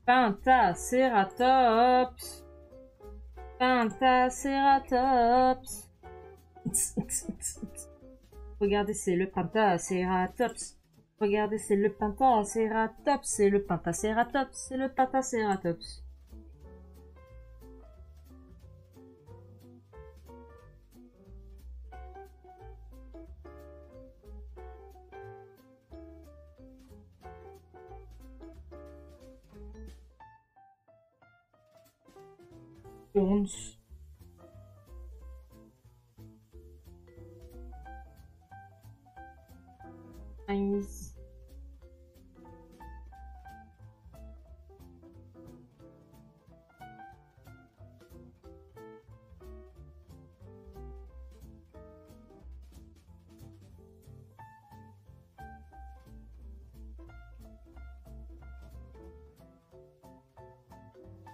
Pentaceratops. Pentaceratops. Regardez, c'est le Pentaceratops. Regardez, c'est le Pentaceratops. C'est le Pentaceratops. C'est le Pentaceratops. Onze. Nice.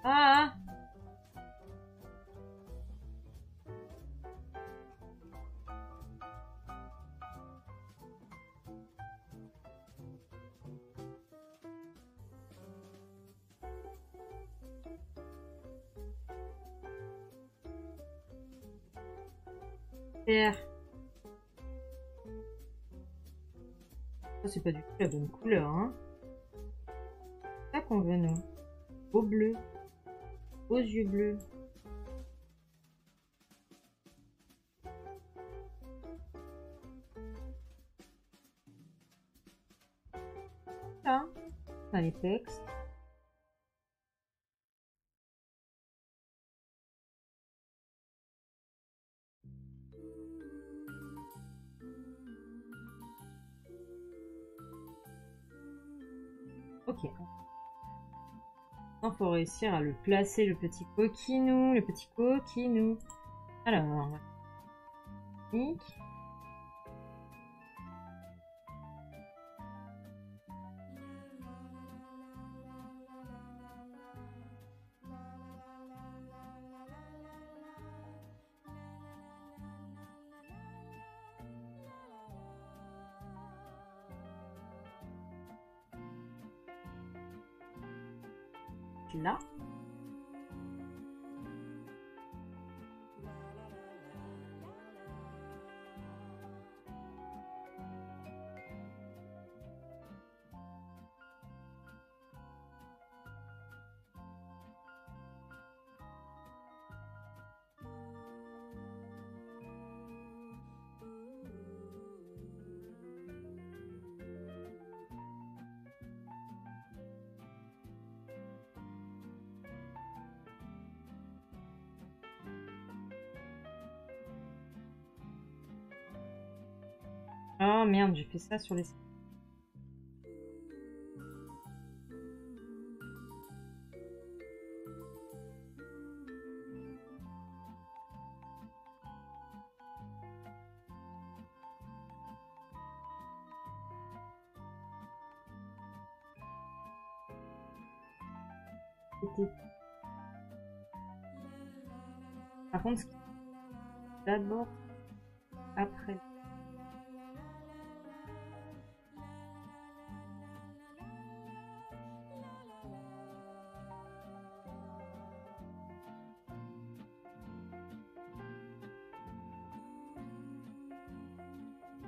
Ah! Vert. Ça, c'est pas du tout la bonne couleur, hein. C'est ça qu'on veut, nous. Au bleu. Aux yeux bleus. Ça. Dans les textes. Ok. Il faut réussir à le placer, le petit coquinou, le petit coquinou. Alors, clic. Là. Oh merde, j'ai fait ça sur les... Par contre, d'abord, après.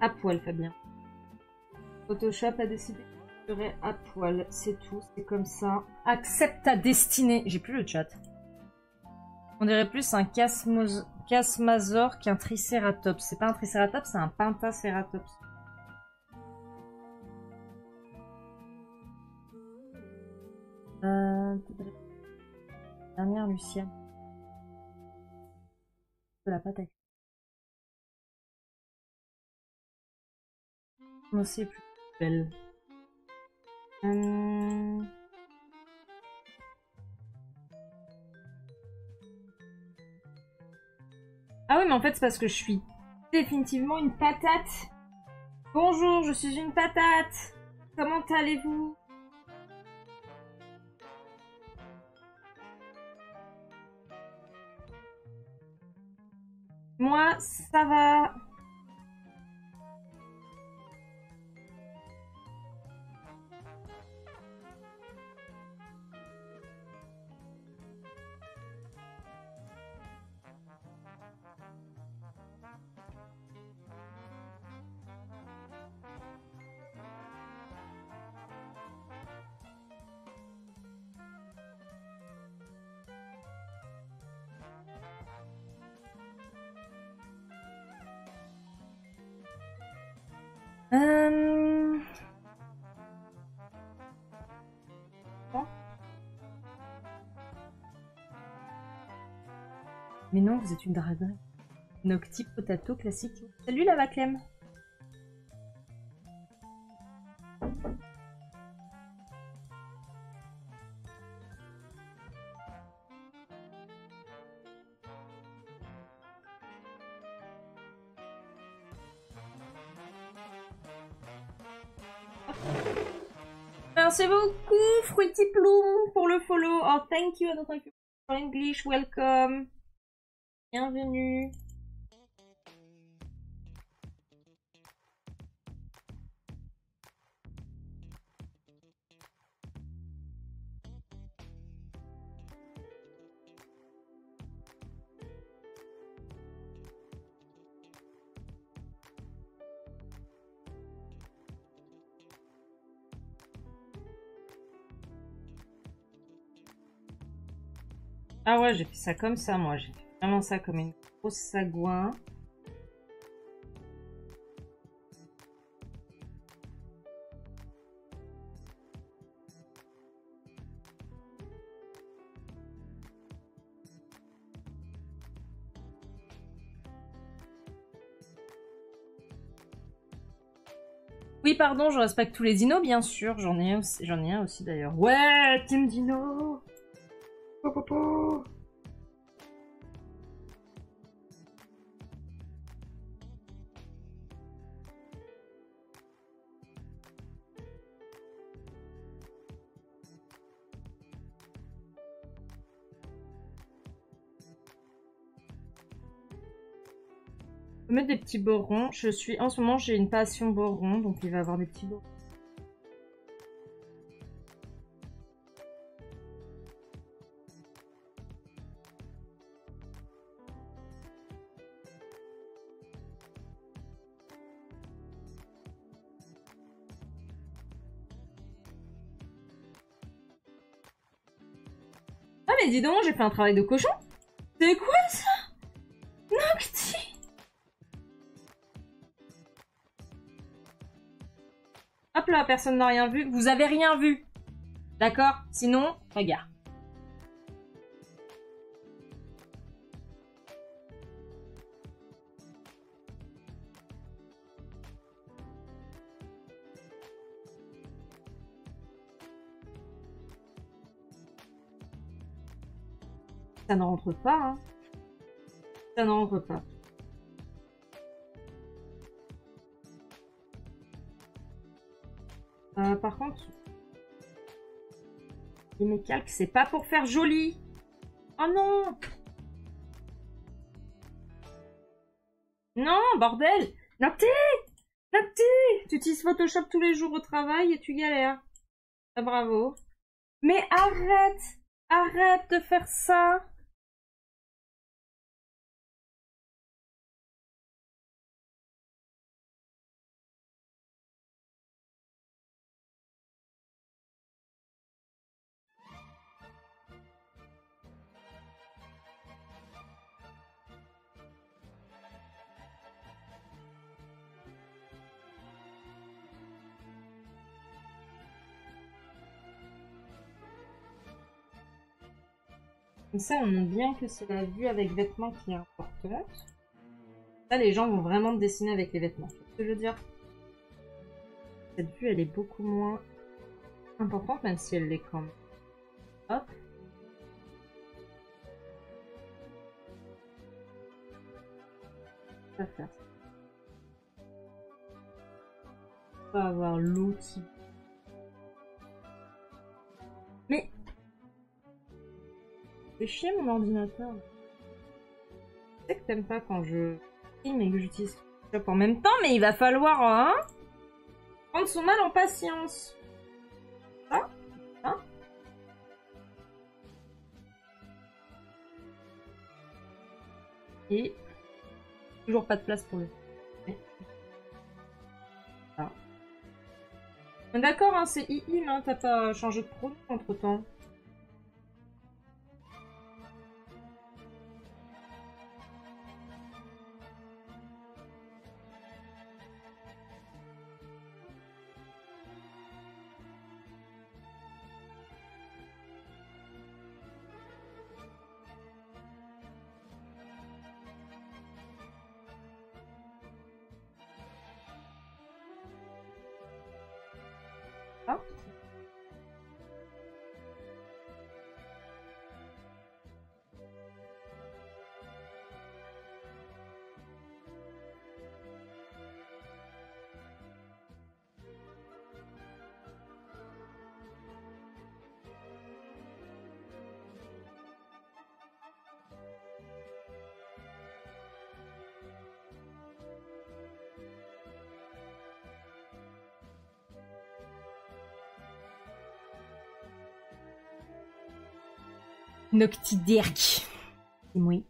À poil, Fabien. Photoshop a décidé que je serais à poil. C'est tout, c'est comme ça. Accepte ta destinée. J'ai plus le chat. On dirait plus un Casmazor qu'un Triceratops. C'est pas un Triceratops, c'est un Pentacératops. Dernière Lucienne. De la pâte à... Moi aussi, plus belle. Ah oui, mais en fait, c'est parce que je suis définitivement une patate. Bonjour, je suis une patate. Comment allez-vous? Moi, ça va. Mais non, vous êtes une dragonne. Nocti Potato classique. Salut la Clem. Merci beaucoup, Fruity Bloom, pour le follow. Oh, thank you, thank you for English. Welcome. Bienvenue. Ah ouais, j'ai fait ça comme ça, moi. J'ai fait vraiment ça comme une grosse sagouin. Oui, pardon, je respecte tous les dinos, bien sûr. J'en ai un aussi d'ailleurs. Ouais, Team Dino. Popopo. Je vais mettre des petits borons. En ce moment, j'ai une passion boron, donc il va y avoir des petits borons. Ah mais dis donc, j'ai fait un travail de cochon. C'est quoi ça? Nocti. Hop là, personne n'a rien vu. Vous avez rien vu. D'accord? Sinon, regarde. Ça ne rentre pas, hein. Ça ne rentre pas. Par contre, mes calques, c'est pas pour faire joli. Oh non! Non, bordel! Nocti! Nocti! Tu utilises Photoshop tous les jours au travail et tu galères. Ah, bravo. Mais arrête! Arrête de faire ça! Comme ça, on montre bien que c'est la vue avec vêtements qui est importante. Là, les gens vont vraiment dessiner avec les vêtements. Tu vois ce que je veux dire? Cette vue, elle est beaucoup moins importante, même si elle l'est quand même. Hop. On va faire ça. On va avoir l'outil. Mais... c'est chier mon ordinateur. Je sais que t'aimes pas quand je filme et que j'utilise Photoshop en même temps, mais il va falloir hein, prendre son mal en patience. Ah, hein. Et toujours pas de place pour le. Ah. D'accord, hein, c'est II, hein, t'as pas changé de pronom entre temps. Ah. Noctidirk. Oui.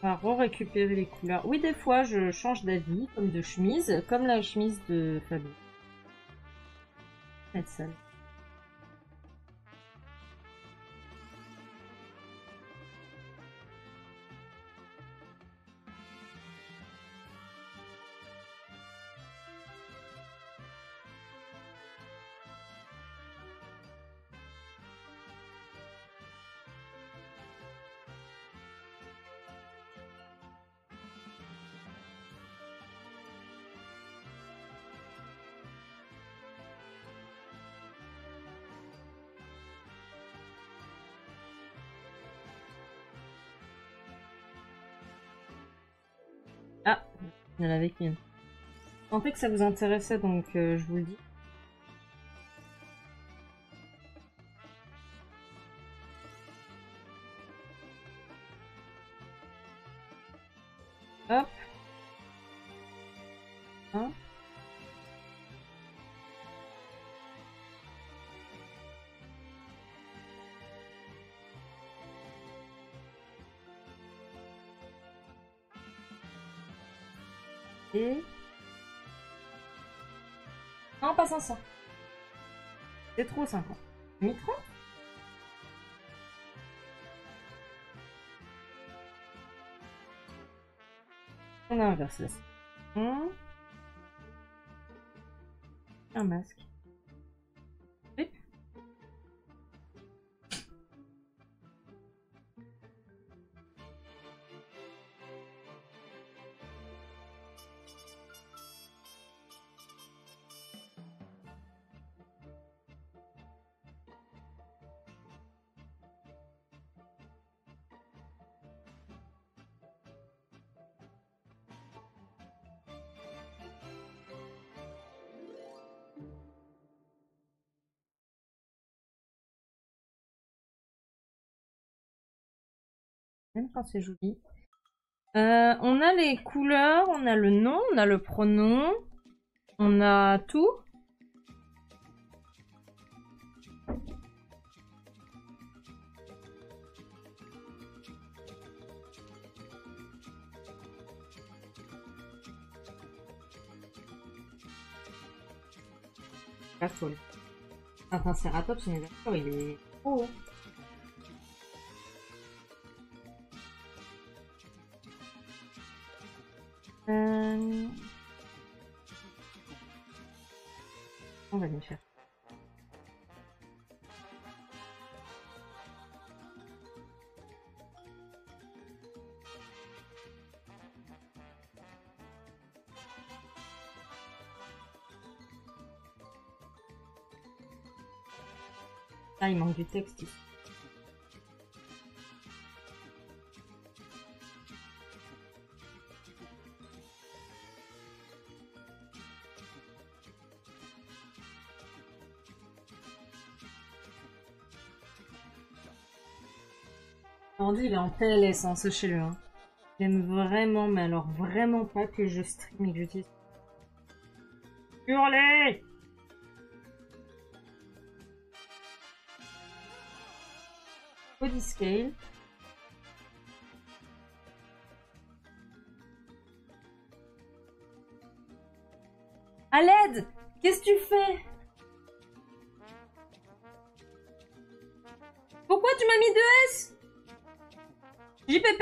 On va récupérer les couleurs. Oui, des fois, je change d'avis, comme de chemise, comme la chemise de Fabio. Mettre ça. Ah, il y en avait qu'une. Je sentais que ça vous intéressait, donc je vous le dis. Hop. Hein. Et... non, pas 500. C'est trop 50. Micro. On a inversé là. Un masque. Oui. même quand c'est joli. On a les couleurs, on a le nom, on a le pronom, on a tout. La folle. Un Triceratops, on est d'accord, il est haut. Hein. On va les faire. Ah, il manque du texte ici. Andy, il est en PLS, hein, sachez-le. Hein. Il aime vraiment, mais alors vraiment pas que je stream et que j'utilise. Hurler! Body scale. À l'aide! Qu'est-ce que tu fais? Pourquoi tu m'as mis 2 S? JPP?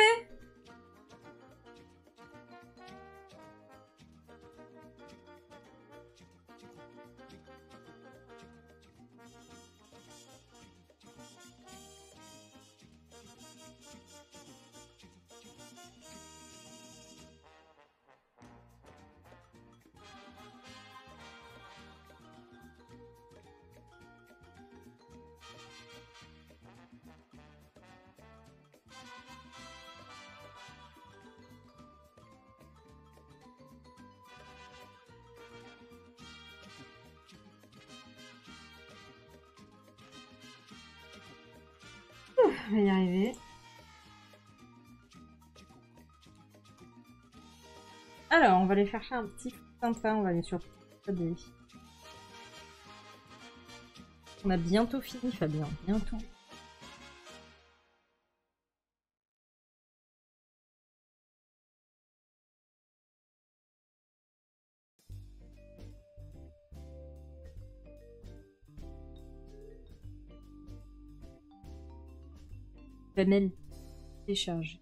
Je vais y arriver. Alors, on va aller chercher un petit sympa. On va aller sur AD. On a bientôt fini, Fabien. Bientôt. Panel décharge.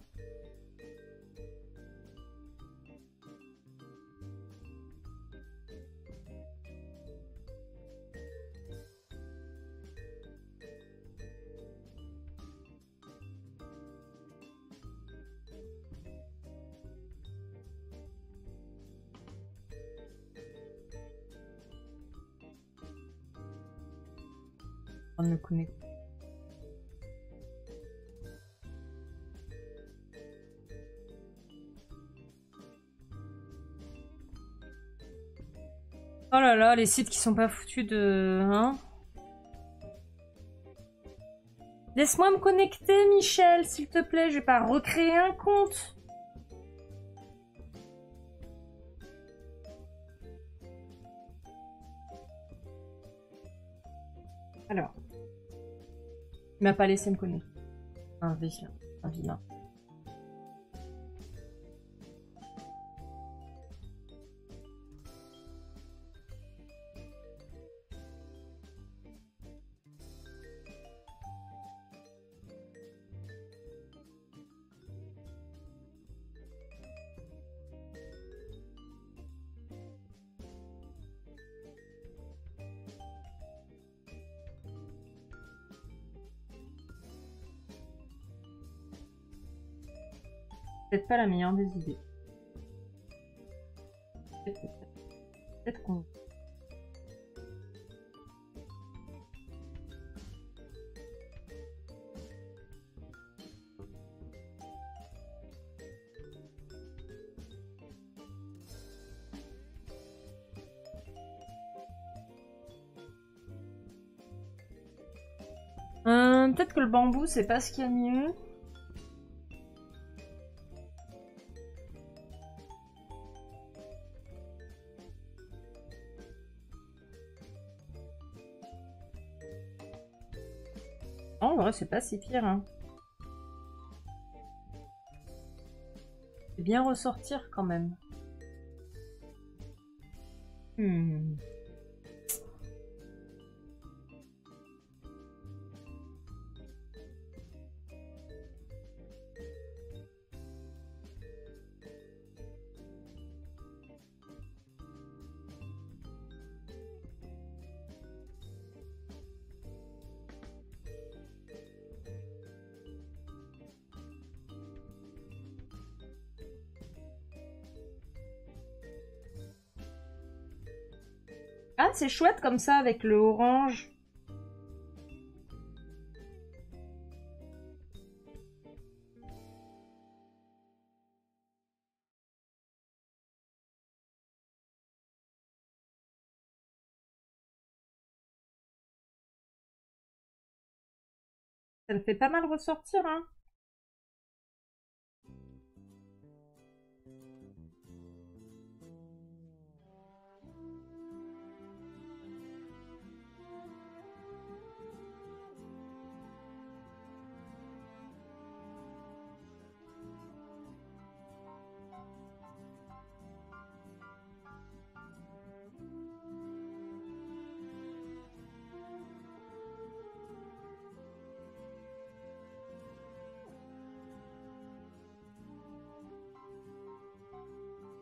On le connecte. Oh là là, les sites qui sont pas foutus de... Hein? Laisse-moi me connecter, Michel, s'il te plaît. Je vais pas recréer un compte. Alors. Il m'a pas laissé me connecter. Un vilain. Un vilain. Peut-être pas la meilleure des idées. Peut-être qu'on... Peut-être que le bambou, c'est pas ce qu'il y a de mieux. En vrai, c'est pas si pire. Hein. C'est bien ressortir quand même. Ah, c'est chouette comme ça avec le orange. Ça me fait pas mal ressortir, hein.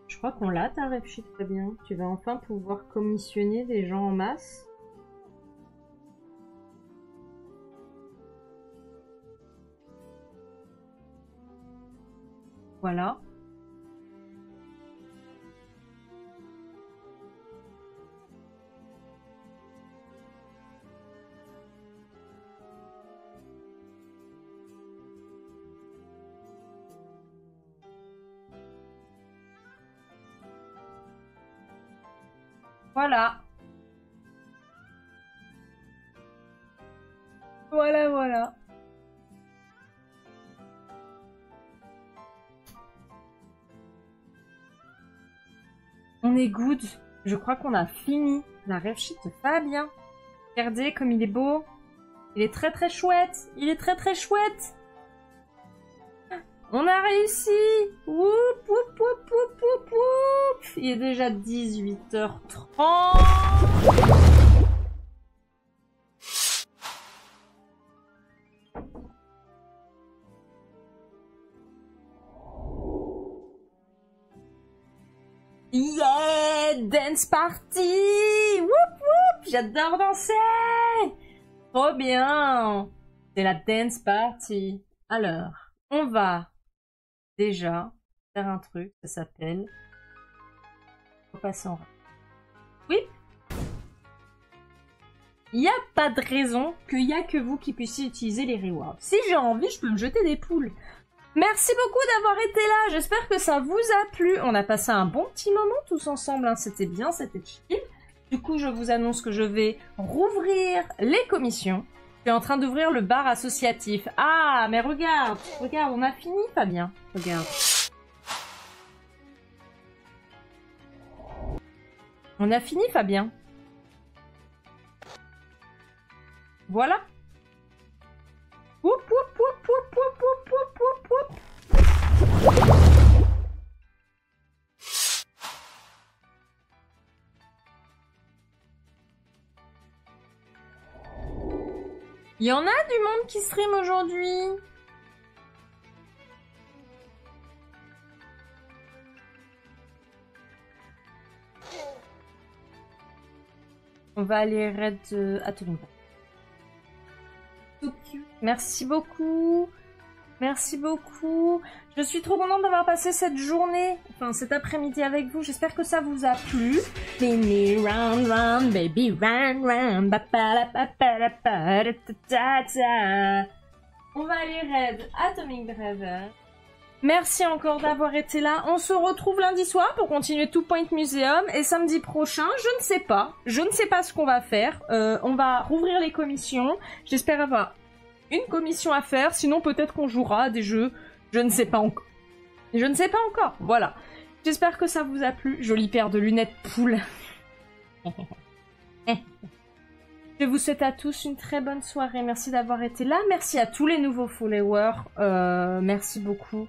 Je crois qu'on l'a ta réfléchi très bien. Tu vas enfin pouvoir commissionner des gens en masse. Voilà. Voilà. Voilà, voilà. On est good. Je crois qu'on a fini. La rêve sheet va bien. Regardez comme il est beau. Il est très très chouette. Il est très très chouette. On a réussi. Woup, woup, woup, woup, woup, woup. Il est déjà 18h30. Yeah! Dance party! Whoop whoop! J'adore danser! Trop bien! C'est la dance party. Alors, on va déjà faire un truc, ça s'appelle... On passe en rang. Oui? Il n'y a pas de raison qu'il n'y a que vous qui puissiez utiliser les rewards. Si j'ai envie, je peux me jeter des poules. Merci beaucoup d'avoir été là, j'espère que ça vous a plu. On a passé un bon petit moment tous ensemble, hein. C'était bien, c'était chill. Du coup, je vous annonce que je vais rouvrir les commissions. Je suis en train d'ouvrir le bar associatif. Ah, mais regarde, regarde, on a fini, Fabien. Regarde. On a fini, Fabien. Voilà. Woup, woup, woup, woup, woup, woup, woup, woup, woup. Il y en a du monde qui stream aujourd'hui. On va aller raid Atomic. Merci beaucoup. Merci beaucoup. Je suis trop contente d'avoir passé cette journée, enfin cet après-midi avec vous. J'espère que ça vous a plu. Baby, round, round, baby, round, round. On va aller raid Atomic Driver. Merci encore d'avoir été là. On se retrouve lundi soir pour continuer Two Point Museum. Et samedi prochain, je ne sais pas. Je ne sais pas ce qu'on va faire. On va rouvrir les commissions. J'espère avoir une commission à faire. Sinon, peut-être qu'on jouera à des jeux. Je ne sais pas encore. Je ne sais pas encore. Voilà. J'espère que ça vous a plu. Jolie paire de lunettes poule. Je vous souhaite à tous une très bonne soirée. Merci d'avoir été là. Merci à tous les nouveaux followers. Merci beaucoup.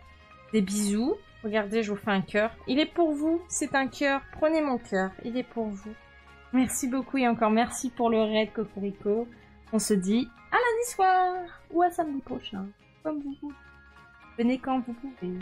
Des bisous. Regardez, je vous fais un cœur. Il est pour vous. C'est un cœur. Prenez mon cœur. Il est pour vous. Merci beaucoup et encore merci pour le raid Cocorico. On se dit à lundi soir ou à samedi prochain. Comme vous voulez. Venez quand vous pouvez.